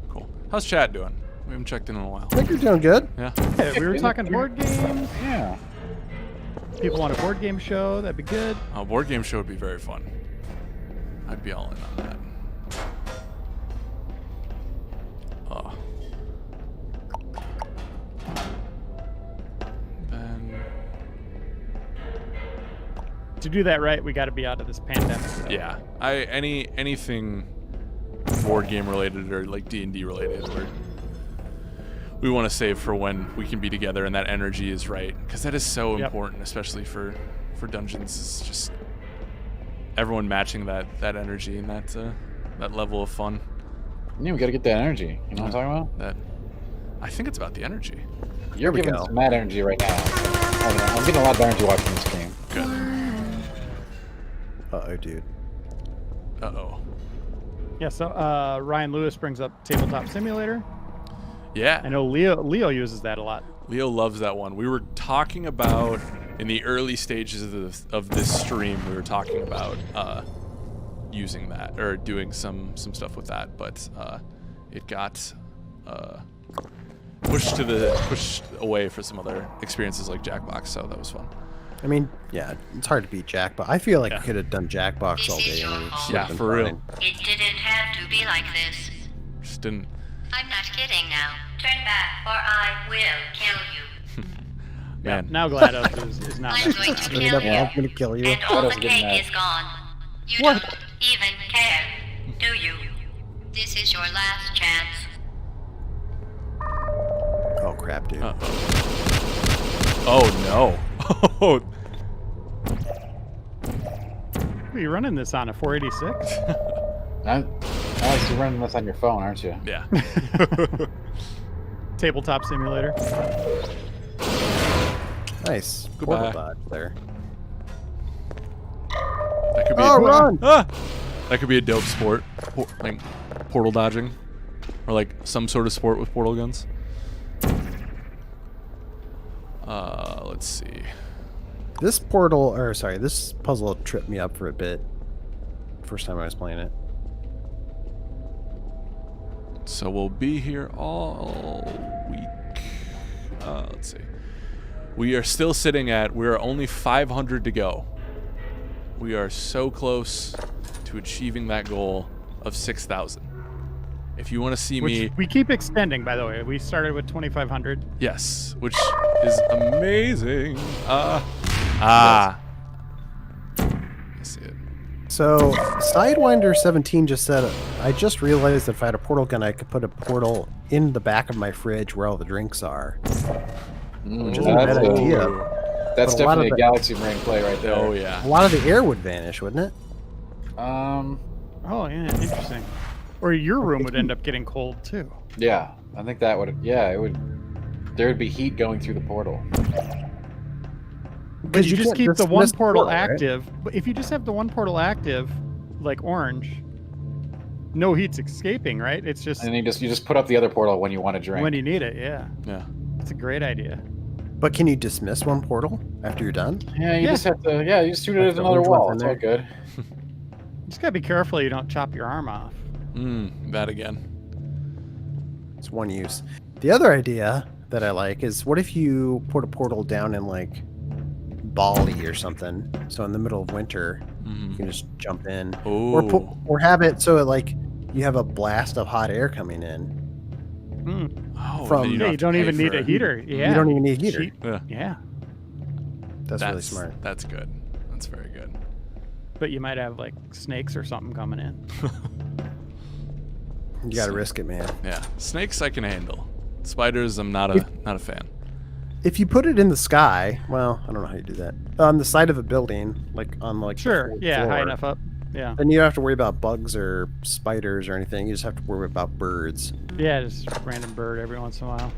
Cool. How's chat doing? We haven't checked in a while. I think you're doing good. Yeah. Hey, we were talking board games. Yeah. People want a board game show. That'd be good. A board game show would be very fun. I'd be all in on that. Oh. Then, To do that right, we got to be out of this pandemic. though. yeah. Anything board game related or like D&D related, we want to save for when we can be together and that energy is right, because that is so Yep. important, especially for Dungeons. It's just everyone matching that energy and that level of fun. Yeah, we gotta get that energy. You know what I'm talking about? That I think it's about the energy. You're we giving go. some mad energy right now. I don't know, I'm getting a lot of energy watching this game. Good. Uh-oh, dude. Uh-oh. Yeah, so Ryan Lewis brings up Tabletop Simulator. Yeah. I know Leo uses that a lot. Leo loves that one. We were talking about, in the early stages of this stream, we were talking about using that, or doing some stuff with that, but it got pushed away for some other experiences like Jackbox, so that was fun. I mean, yeah, it's hard to beat Jackbox. I feel like Yeah. you could have done Jackbox all day. And it would Yeah, have been for real. fine. It didn't have to be like this. Just didn't. I'm not kidding now. Turn back, or I will kill you. Man. Now GLaDOS is not I'm that going to bad. kill I'm you, gonna kill you. and all That was the good cake enough. is gone. You What? don't even care, do you? This is your last chance. Oh crap, dude. Oh no. Oh, Are you running this on a 486? Alex, you're running this on your phone, aren't you? yeah. Tabletop Simulator. Nice. Goodbye. Portal dodge there. That could be Oh, run! That could be a dope sport. Like portal dodging. Or like some sort of sport with portal guns. Let's see. This this puzzle tripped me up for a bit. First time I was playing it. So we'll be here all week. Let's see. We are still sitting at, we're only 500 to go. We are so close to achieving that goal of 6,000. If you want to see me, Which we keep extending, by the way. We started with 2,500. yes, which is amazing. I see it. So, Sidewinder 17 just said, I just realized that if I had a portal gun, I could put a portal in the back of my fridge where all the drinks are. Which is a That's bad idea. That's But a lot definitely of a the- Galaxy Brain play right there. Oh yeah. A lot of the air would vanish, wouldn't it? Oh, yeah, interesting. Or your room would end up getting cold, too. Yeah, I think that would. Yeah, it would. There would be heat going through the portal. But you just can't keep the one dismiss portal right? active. But if you just have the one portal active, like orange, no heat's escaping, right? It's just And then you just put up the other portal when you want to drink. when you need it. Yeah, Yeah. it's a great idea. But can you dismiss one portal after you're done? Yeah, you Yeah. just have to. Yeah, you just shoot it Like at the another orange ones wall. in It's there. all good. Just gotta be careful you don't chop your arm off. That again. It's one use. The other idea that I like is what if you put a portal down in like Bali or something? So in the middle of winter, you can just jump in, Oh. or have it so it like you have a blast of hot air coming in. Oh, from- and then Yeah, have you to don't pay even need for a it. heater. Yeah, You don't even need a heater. Cheap. Yeah. Yeah, That's really smart. That's good. That's very good. but you might have like snakes or something coming in. You gotta risk it, man. Yeah. Snakes I can handle. Spiders I'm not a fan. If you put it in the sky, well, I don't know how you do that. On the side of a building, like on like the Sure. fourth Yeah, high floor, enough up. Yeah. then you don't have to worry about bugs or spiders or anything. You just have to worry about birds. Yeah, just a random bird every once in a while.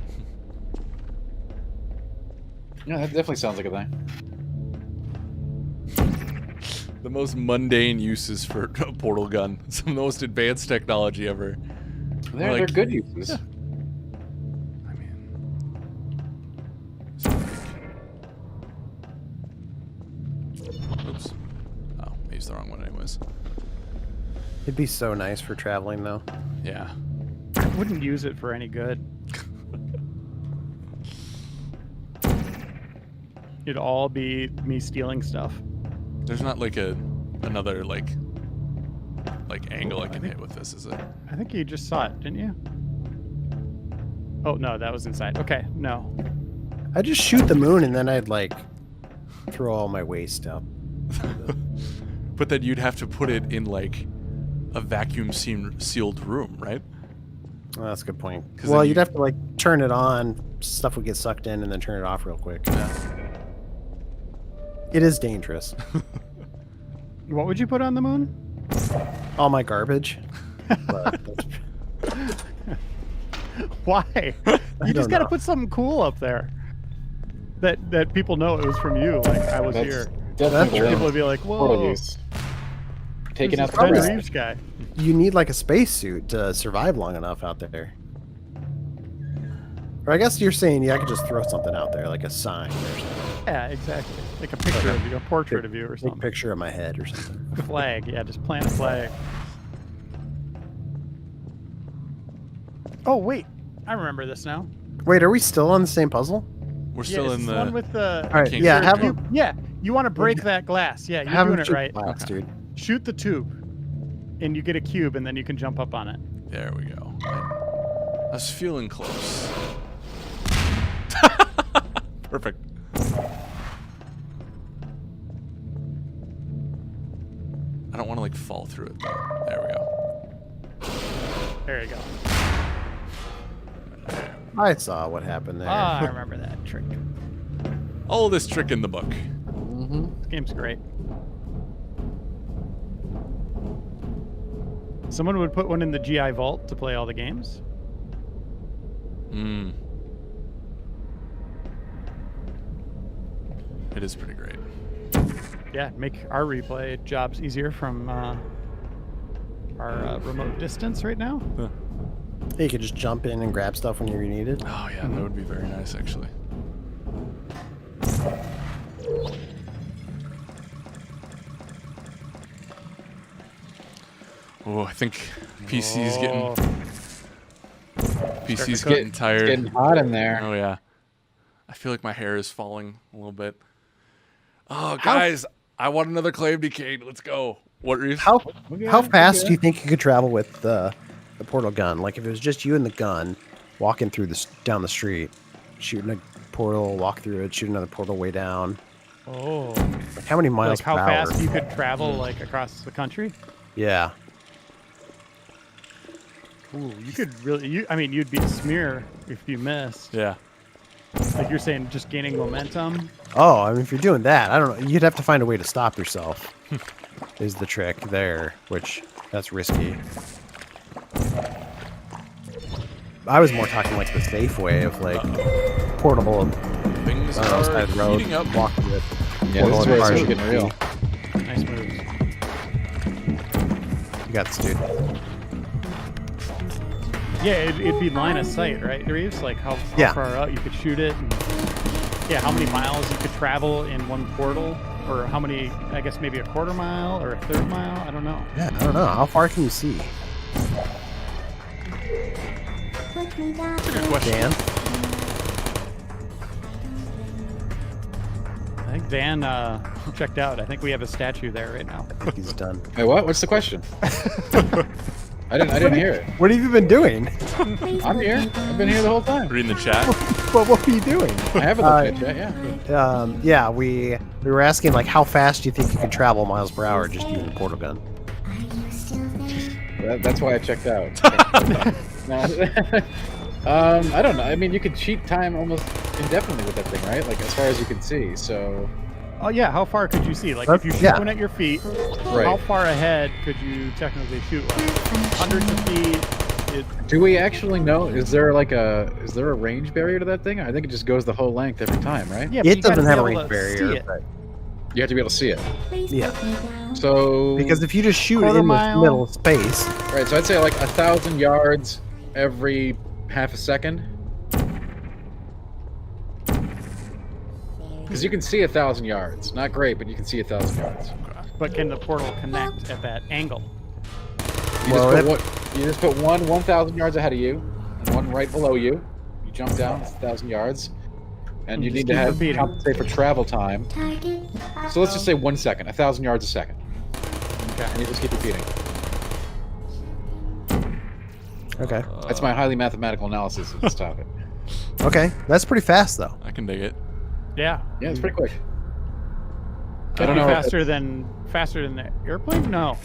Yeah, that definitely sounds like a thing. The most mundane uses for a portal gun. Some of the most advanced technology ever. They're Like- good uses. Yeah. I mean, oops. Oh, I used the wrong one anyways. It'd be so nice for traveling, though. Yeah. Wouldn't use it for any good. It'd all be me stealing stuff. There's not like another like angle I can hit with this, is it? I think you just saw it, didn't you? Oh no, that was inside. Okay, no. I'd just shoot the moon and then I'd like throw all my waste up. But then you'd have to put it in like a vacuum sealed room, right? Well, that's a good point. 'Cause Well, then you'd you- have to like turn it on, stuff would get sucked in, and then turn it off real quick. It is dangerous. What would you put on the moon? All my garbage. But that's- Why? You just don't got to know. put something cool up there. That people know it was from you. Like I was That's here. definitely People the would be like, portal "Whoa, use. Taking who's out this the Ben crap. Reeves guy." You need like a spacesuit to survive long enough out there. Or I guess you're saying, yeah, I could just throw something out there, like a sign or something. Yeah, exactly. Like a picture of you, a portrait of you, or Big something. picture of my head or something. A flag. Yeah, just plant a flag. Oh wait, I remember this now. Wait, are we still on the same puzzle? We're Yeah, still it's in the the. one with the. All right, King yeah, Shark have cube. him, Yeah, you want to break that glass. Yeah, you're have doing him it shoot right. glass, dude. Shoot the tube, and you get a cube, and then you can jump up on it. There we go. I was feeling close. Perfect. I don't want to like fall through it though. There we go. There you go. I saw what happened there. Ah, I remember that trick. Oldest trick in the book. This game's great. Someone would put one in the GI vault to play all the games. Mm. It is pretty great. Yeah, make our replay jobs easier from our remote distance right now. You could just jump in and grab stuff whenever you need it. Oh yeah, that would be very nice actually. Oh, I think PC's Oh. PC's to getting It's tired. getting hot in there. Oh yeah. I feel like my hair is falling a little bit. Oh guys, I want another Claim Decade. Let's go. What Reeves? How Okay, how fast okay. do you think you could travel with the portal gun? Like if it was just you and the gun, walking through this down the street, shooting a portal, walk through it, shoot another portal way down. Oh, Like how many miles like how per hour? fast you could travel like across the country? Yeah. Ooh, you could really. I mean, you'd be a smear if you missed. Yeah. Like you're saying, just gaining momentum. Oh, I mean, if you're doing that, I don't know. You'd have to find a way to stop yourself. Is the trick there? Which that's risky. I was more talking like the safe way of like portable Things side are of the road, heating up. walk through it. Yeah, this is where it Portal starts and getting real. Nice moves. You got this, dude. Yeah, it'd be line of sight, right, Reeves? Like how Yeah. far out you could shoot it. And, yeah, how many miles you could travel in one portal, or how many? I guess maybe a quarter mile or a third mile. I don't know. Yeah, I don't know. How far can you see? That's a good question. Dan? I think Dan checked out. I think we have a statue there right now. I think he's done. Wait, what? What's the question? I didn't hear it. What have you been doing? I'm here. I've been here the whole time. Reading the chat. What were you doing? I haven't looked at it yet, yeah. Yeah, we were asking like how fast do you think you could travel miles per hour just using the portal gun? That's why I checked out. No. I don't know. I mean, you could cheat time almost indefinitely with that thing, right? Like as far as you can see. So, Oh yeah, how far could you see? Like That's- if you shoot yeah. one at your feet, right. how far ahead could you technically shoot one? Hundreds of feet. Do we actually know? Is there a range barrier to that thing? I think it just goes the whole length every time, right? Yeah, but It you gotta doesn't be have a able range to barrier, see it. but You have to be able to see it. yeah. So Because if you just shoot Quarter in mile. the middle space, right, so I'd say like 1,000 yards every half a second. Because you can see 1,000 yards. Not great, but you can see 1,000 yards. But can the portal connect at that angle? You Well, just put one 1,000 yards ahead of you, and one right below you. You jump down 1,000 yards, and you Just need to keep have repeating. compensate for travel time. So let's just say 1 second, 1,000 yards a second, Okay. and you just keep repeating. okay, That's my highly mathematical analysis of this topic. okay, that's pretty fast though. I can dig it. Yeah. Yeah, it's pretty quick. Could I don't be know if faster than the airplane? No,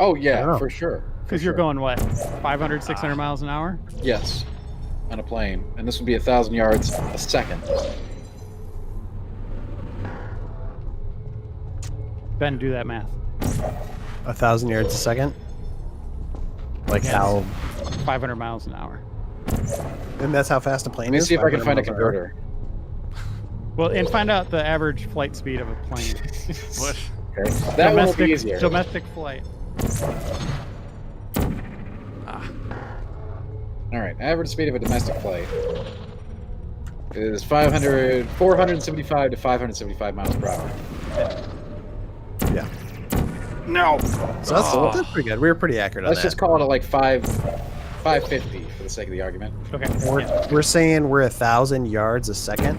Oh I yeah, don't know. for sure. because you're going what, 500, 600 miles an hour? Yes, on a plane, and this would be 1,000 yards a second. Ben, do that math. 1,000 yards a second. Like Yes. how? 500 miles an hour. And that's how fast a plane Let me is. see if I can 500 find a miles an hour. converter. Well, and find out the average flight speed of a plane. What? Okay. That one will be easier. Domestic flight. All right. Average speed of a domestic flight is 475 to 575 miles per hour. Yeah. No. So that's pretty good. We were pretty accurate on Let's that. just call it like 550 for the sake of the argument. Okay. Yeah. We're saying we're 1,000 yards a second.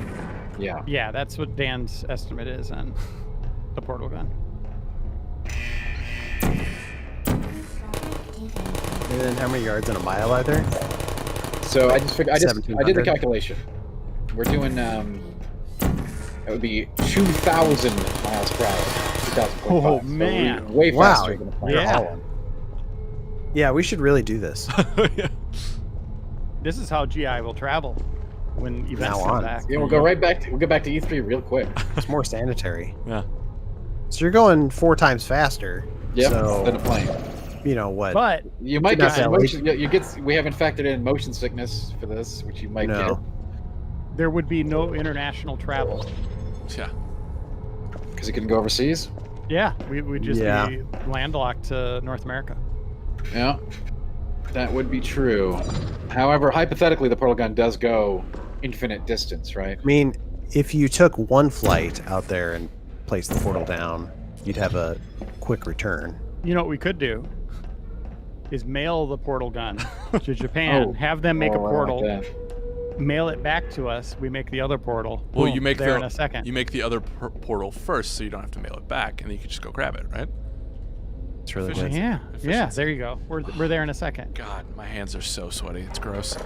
Yeah. Yeah, that's what Dan's estimate is on the portal gun. And then how many yards in a mile are there? So I just figured. I did the 1700. calculation. We're doing. That would be 2,000 miles per hour. 2,000.5. Oh, So man. way Wow. faster than a plane. Yeah. Yeah, we should really do this. Yeah. This is how GI will travel when events Now come on. back. Yeah, we'll go right back. We'll get back to E3 real quick. It's more sanitary. Yeah. So you're going 4 times faster. Yep. So, Than a plane. you know what? But You might Not get some that motion. You get. We haven't factored in motion sickness for this, which you might No. there would be no international travel. Yeah. get because you couldn't go overseas. Yeah, we just Yeah. be landlocked to North America. Yeah, that would be true. However, hypothetically, the portal gun does go infinite distance, right? I mean, if you took one flight out there and placed the portal down, you'd have a quick return. You know what we could do is mail the portal gun to Japan, have them make a Oh, I like portal, that. mail it back to us. We make the other portal. Well, Boom, you make there the in a second. you make the other portal first, so you don't have to mail it back, and then you can just go grab it, right? It's really Efficient. good. Yeah, yeah. Efficiency. There you go. We're there in a second. God, my hands are so sweaty. It's gross.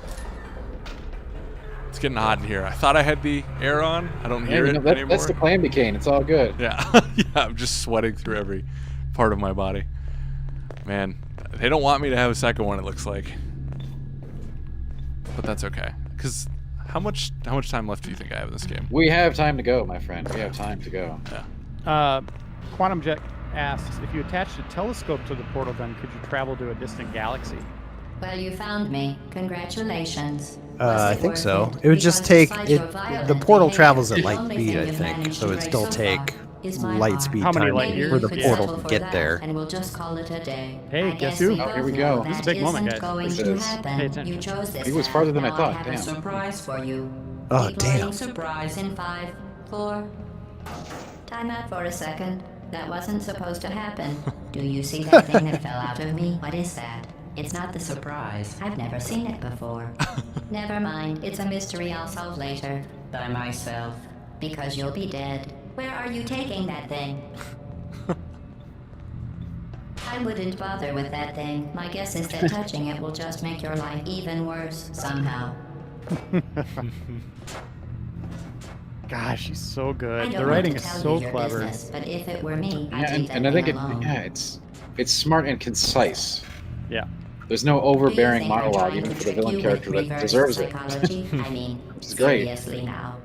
It's getting hot in here. I thought I had the air on. I don't Yeah, hear you it know, anymore. that's the clammy cane. It's all good. Yeah, yeah. I'm just sweating through every part of my body. Man, they don't want me to have a second one. It looks like, but that's okay. Cause how much time left do you think I have in this game? We have time to go, my friend. We have time to go. Yeah. Quantum Jet asks, if you attached a telescope to the portal gun, could you travel to a distant galaxy? Well, you found me. Congratulations. I think so. It would just take the portal travels at light speed, I think, so it'd still take light speed How many time light years? for the Yeah. portal to get there. And we'll just call it a day. Hey, I guess guess who? we Oh, here we both go. know This is a that big moment, isn't guys. going This to is. happen. Pay attention. You chose this It was path. farther than I Now thought. have a Damn. surprise for you. Oh, Deploying damn. surprise in 5, 4. Time out for a second. That wasn't supposed to happen. Do you see that thing that fell out of me? What is that? It's not the surprise. I've never seen it before. Never mind. It's a mystery I'll solve later. By myself. Because you'll be dead. Where are you taking that thing? I wouldn't bother with that thing. My guess is that touching it will just make your life even worse somehow. Gosh, she's so I good. don't The want writing to is tell so you your clever. business, but if it were me, I'd Yeah, leave that and I think thing alone. it's smart and concise. Yeah. There's no Do you overbearing think I'm monologue trying even to for the trick villain you character with that reverse deserves it. psychology? I mean, Which is great. seriously now.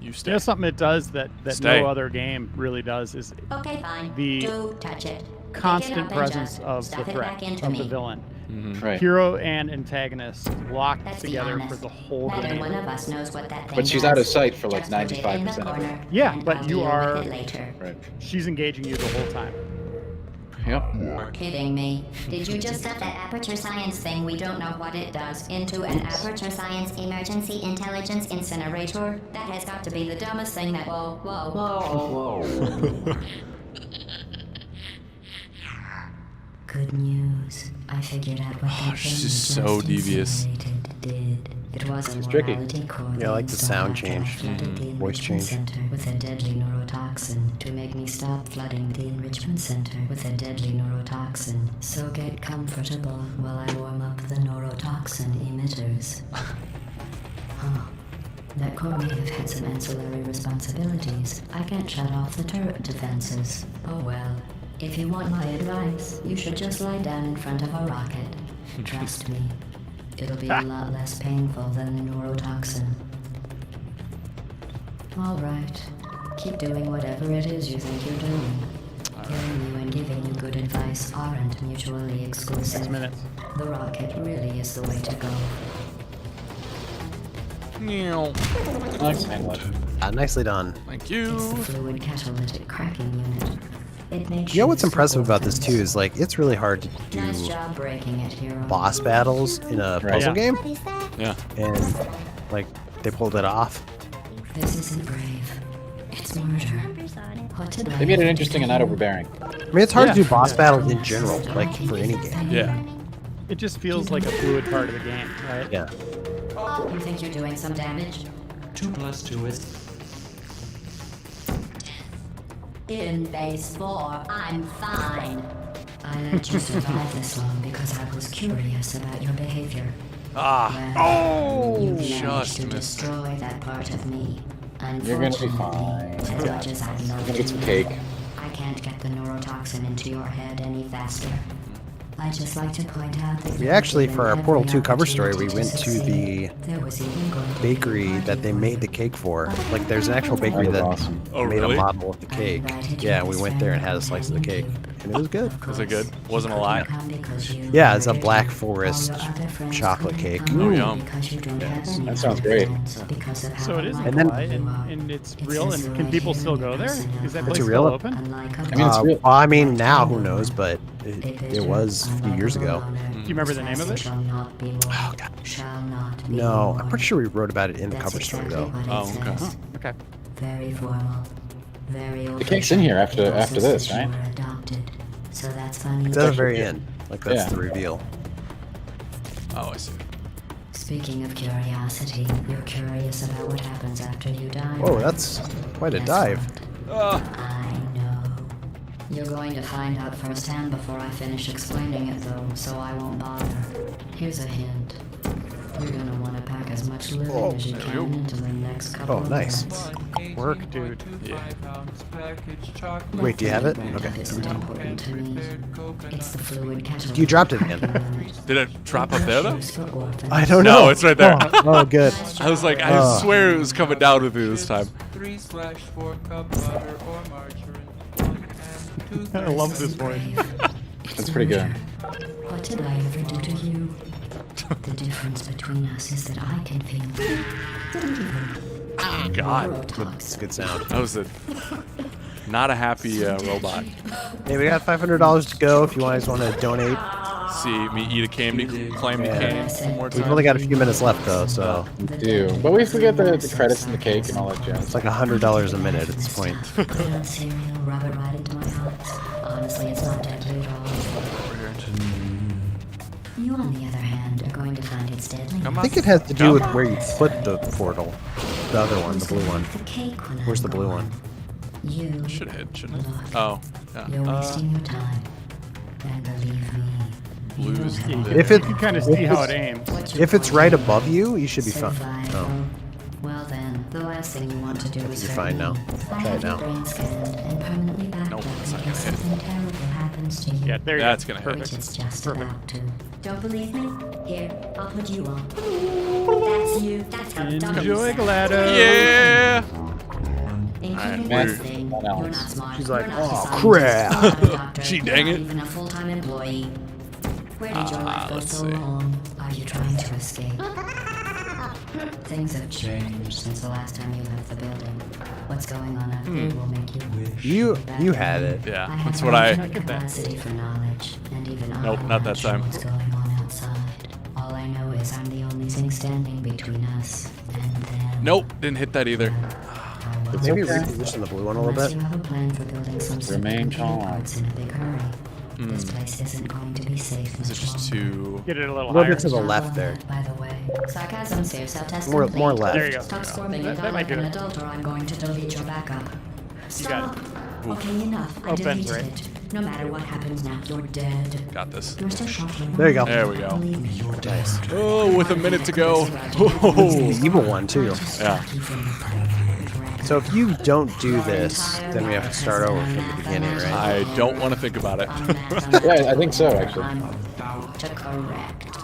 You You stay. know something it does that Stay. no other game really does is Okay, fine. The Do touch it. Pick it constant up and presence just of the stuff it threat back into of me. the villain. Mhm. Right. Hero and antagonist locked Let's be together honest. for the whole Neither game. one of us knows what that thing But she's does. out of sight for like Just put it in the 95% of it. corner, Yeah, and but I'll you deal with are- it later. Right. She's engaging you the whole time. Yep. You're kidding me. Did you just stuff that Aperture Science thing, we don't know what it does, into an Aperture Science Emergency Intelligence Incinerator? That has got to be the dumbest thing that. Whoa, whoa, whoa. Good news. I figured out what that thing she's you so just devious. incinerated did. It was a It's tricky. morality core Yeah, I like the installed sound after I change. flooded the Voice enrichment change. center with a deadly neurotoxin to make me stop flooding the enrichment center with a deadly neurotoxin. So get comfortable while I warm up the neurotoxin emitters. Huh. That core may have had some ancillary responsibilities. I can't shut off the turret defenses. Oh well. If you want my advice, you should just lie down in front of a rocket. Trust me. It'll be a lot less painful than the neurotoxin. All right. Keep doing whatever it is you think you're doing. Killing you and giving you good advice aren't mutually 6 exclusive. minutes. The rocket really is the way to go. Meow. Alex, handle it. Nicely done. Thank It's you. the fluid catalytic cracking unit. It makes You know what's super impressive about this too fast. is like it's really hard to Nice do job breaking it, hero. boss battles in a Right. puzzle Yeah. game, Yeah. and like they pulled it off. This isn't brave. It's murder. What did I They made it have to interesting and do? not overbearing. I mean, it's hard to Yeah. do boss battles in general, like for any game. Yeah. It just feels like a fluid part of the game, right? Yeah. You think you're doing some damage? 2 plus 2 is In phase 4, I'm fine. I let you survive this long because I was curious about your behavior. Ah. Well, you just managed to missed. destroy that part of me. You're gonna be Unfortunately, fine. as Yeah. much as I love Gonna get some you, cake. I can't get the neurotoxin into your head any faster. I just like to point out that We you actually, were for our given Portal every 2 cover story, we opportunity went to succeed. the There was even going to be bakery that they made the cake for. Like, there's an actual bakery That was that awesome. Oh, made really? a model of the cake. Yeah, we went there and had a slice of the cake, and it was good. Was it good? Wasn't a lie? Yeah, it's a Black Forest chocolate cake. Oh, yum. That sounds great. So it is And then- a lie, and it's real. And can people still go there? Is that place It's still real? open? I mean, it's real. Well, I mean, now who knows? But it was a few years ago. Do you remember the name of it? Oh, God. No, I'm pretty sure we wrote about it in the cover story though. Oh, okay. Okay. Very formal. Very The cake's in here after this, right? So that's funny. It's at the very end. Like that's Yeah. the reveal. Oh, I see. Speaking of curiosity, you're curious about what happens after you die. Whoa, that's quite a dive. I know. You're going to find out firsthand before I finish explaining it, though, so I won't bother. Here's a hint. You're gonna want to pack as much living as you can into the next couple Oh, of nice. minutes. Work, dude. Yeah. Wait, do you have it? Nothing Okay. isn't important to me. It's the fluid catalytic. You dropped it again. Did it drop up there though? I don't know. No, it's right there. Oh, good. I was like, I swear it was coming down with me this time. 3/4 cup butter or margarine. And 2 I love this voice. That's pretty good. What did I ever do to you? The difference between us is that I can feel. God, It's a good sound. that was a not a happy robot. Hey, we got $500 to go. If you guys want to donate, See me eat a candy, clam cane one more we've time. only got a few minutes left though, so We do. But we forget the credits and the cake and all that jazz. it's like $100 a minute at this point. Put on cereal, rub it right into my heart. Honestly, it's not deadly at all. You, on the other hand, are going to find it's deadly. Come I on. think it has to do with where you put the portal. The other one, the blue one. The cake when Where's I'm the blue gone. one? You, Should hit, shouldn't it? Look. Oh, yeah. you're wasting your time. And believe me, you don't Blues. have If it You can kind of see how it aims. what you if it's want. right above you, you should be fine. Survival. Oh. Well then, the last thing you want to do is You're hurt fine me. now. I Try have it your now. brain scanned and permanently backed Nope, up it's in not case gonna hit. something terrible happens to you. Yeah, there you That's go. gonna hit. Which Perfect. is just Perfect. about to. Don't believe me? Here, I'll put you on. That's you. That's how Enjoy, GLaDOS. Yeah. Including Alright, this thing, man. you're not smart. She's like, you're not a "Oh, scientist, crap." you're not a doctor, Gee, you're dang not it. even a full-time employee. Where did your life go let's so see. long? Are you trying to escape? Things have changed since the last time you left the building. What's going on out there will make you wish. You had it. Yeah, I that's have what I. infinite capacity for knowledge, and even Nope, I'm not that sure time. What's going on outside? All I know is I'm the only thing standing between us and them. Nope, didn't hit that either. Maybe reposition the blue one a little Unless bit. you have a plan for building some Remain supercomputer calm. parts in a big hurry. This place isn't going to be safe Is it much just longer. too? Get it a little A little higher. bit to the left there. By the way, sarcasm saves self-test More complete. left. There you go. Stop squirming That- and that die might like do an it. adult, or I'm going to delete your backup. got Stop. Okay, enough. I Oh, Ben's deleted right. it. No matter what happens now, you're dead. Got this. You're still shuffling. There you go. There we go. Believe me, you're dead. Nice. Oh, with a minute to go. The Oh, evil one too. yeah. So if you don't do this, then we have to start over from the beginning, right? I don't want to think about it. Yeah, I think so, actually. I'm about to correct.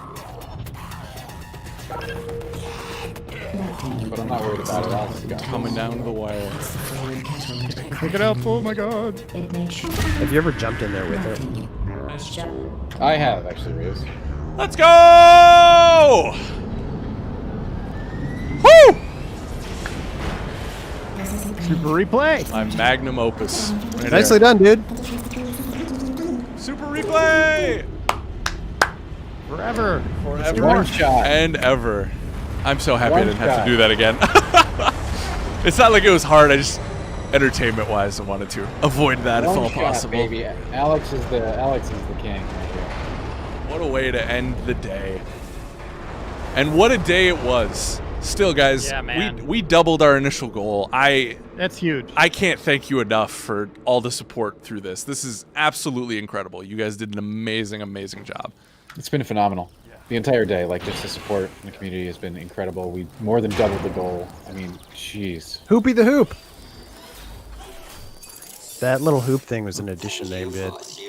but I'm not worried about it. Alex is gone. Coming down to the wire. Pick it up. Oh my god. Have you ever jumped in there with it? I have actually, Reeves. Let's go! Woo! Super replay. My magnum opus. Right Nicely there. done, dude. Super replay! Forever. Forever One shot. and ever. I'm so happy I One didn't have shot. to do that again. It's not like it was hard. I just, entertainment-wise, I wanted to avoid that if One all shot, possible. baby. Alex is the king right here. What a way to end the day. And what a day it was. Still, guys, Yeah, man. we doubled our initial goal. That's huge. I can't thank you enough for all the support through this. This is absolutely incredible. You guys did an amazing, amazing job. It's been phenomenal. The entire day, like just the support from the community has been incredible. We more than doubled the goal. I mean, jeez. Hoopy the hoop. That little hoop thing was an addition they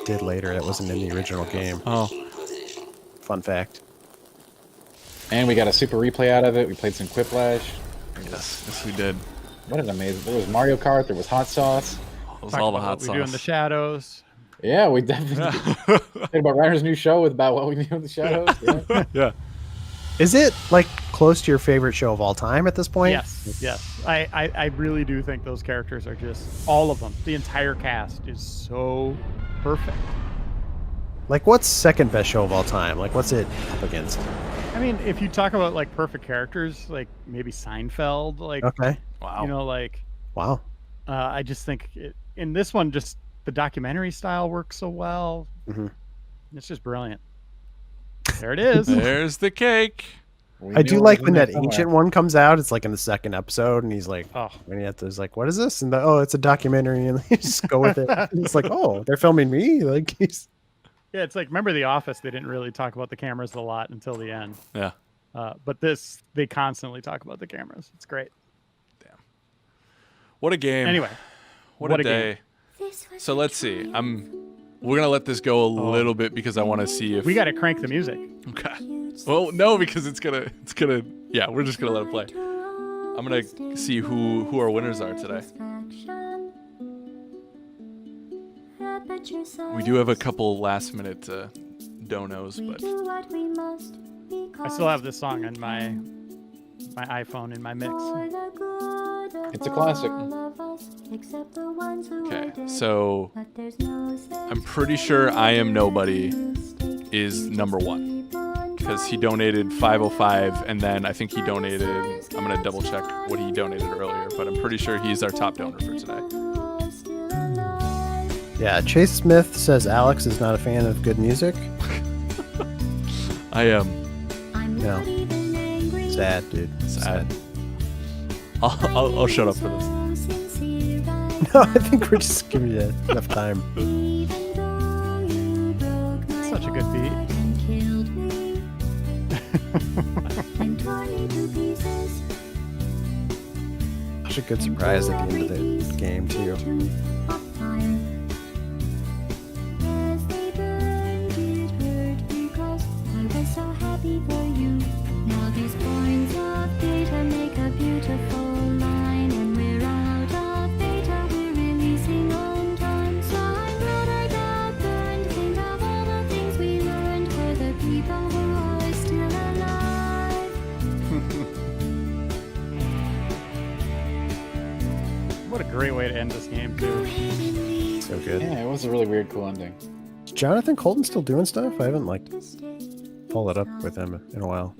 did later. That wasn't in the original game. Oh, Fun fact. And we got a super replay out of it. We played some Quiplash. yes, we did. What an amazing! There was Mario Kart. There was hot sauce. It was Talk all the about hot what we do in the sauce. shadows. Yeah, we definitely talked about Reiner's new show with about what we do in the shadows. Yeah. Yeah. Is it like close to your favorite show of all time at this point? Yes. I really do think those characters are just all of them. The entire cast is so perfect. Like, what's second best show of all time? Like, what's it up against? I mean, if you talk about like perfect characters, like maybe Seinfeld, like Okay. Wow. you know, like Wow. I just think in this one, just the documentary style works so well. Mhm. It's just brilliant. There it is. There's the cake. We I knew do it like was when in there that somewhere. ancient one comes out. It's like in the second episode, and he's like, Oh, when he has like, what is this? And it's a documentary, and they just go with it. And it's like, oh, they're filming me. Like, he's yeah. It's like remember The Office? They didn't really talk about the cameras a lot until the end. Yeah. But this, they constantly talk about the cameras. It's great. What a game. Anyway, What what a a game. day. So let's see. We're gonna let this go a little bit because I want to see if we got to crank the music. Okay. Well, no, because it's gonna. Yeah, we're just gonna let it play. I'm gonna see who our winners are today. We do have a couple last minute donos, but I still have this song on my iPhone in my mix. It's a classic. okay. So I'm pretty sure I Am Nobody is number one because he donated 505, and then I think he donated. I'm gonna double check what he donated earlier, but I'm pretty sure he's our top donor for today. yeah. Chase Smith says Alex is not a fan of good music. I am. No. Sad, dude. Sad. I'll shut up for this. No, I think we're just giving you enough time. Such a good beat. Such a good surprise at the end of the game too. What a great way to end this game too. So good. Yeah, it was a really weird, cool ending. Is Jonathan Colton still doing stuff? I haven't like followed up with him in a while.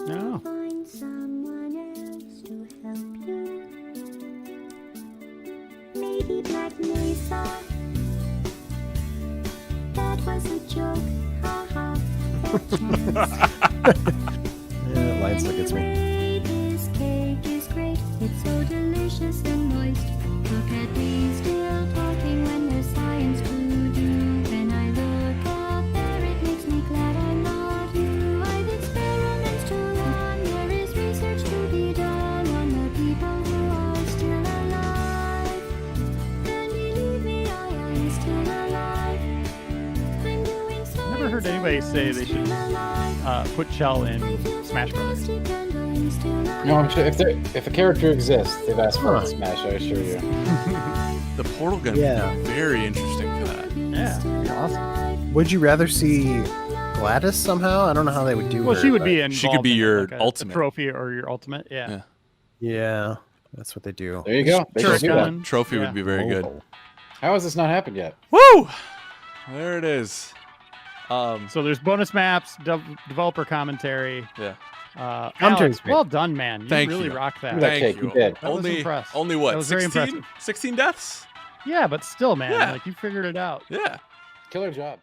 No. Yeah, that line still gets me. Never heard anybody say they should put Chell in Smash Brothers. No, I'm sure if a character exists, they've asked for it in Smash. I assure you. The portal gun Yeah. would be very interesting for that. Yeah, that'd be awesome. Would you rather see Gladys somehow? I don't know how they would do Well, her, she would but- be involved. She could be in, your like, a ultimate. trophy or your ultimate. Yeah. Yeah. Yeah, that's what they do. There you go. They Sure, should do that. gun. Trophy Yeah. would be very good. Oh. How has this not happened yet? Woo! There it is. So there's bonus maps, developer commentary. Yeah. Commentary's Alex, great. well done, man. You Thank really you. rocked that. Look at that Thank cake, you. you did. I was Only impressed. what? That was very 16? impressive. 16 deaths? Yeah, but still, man, Yeah. like you figured it out. Yeah. Killer job.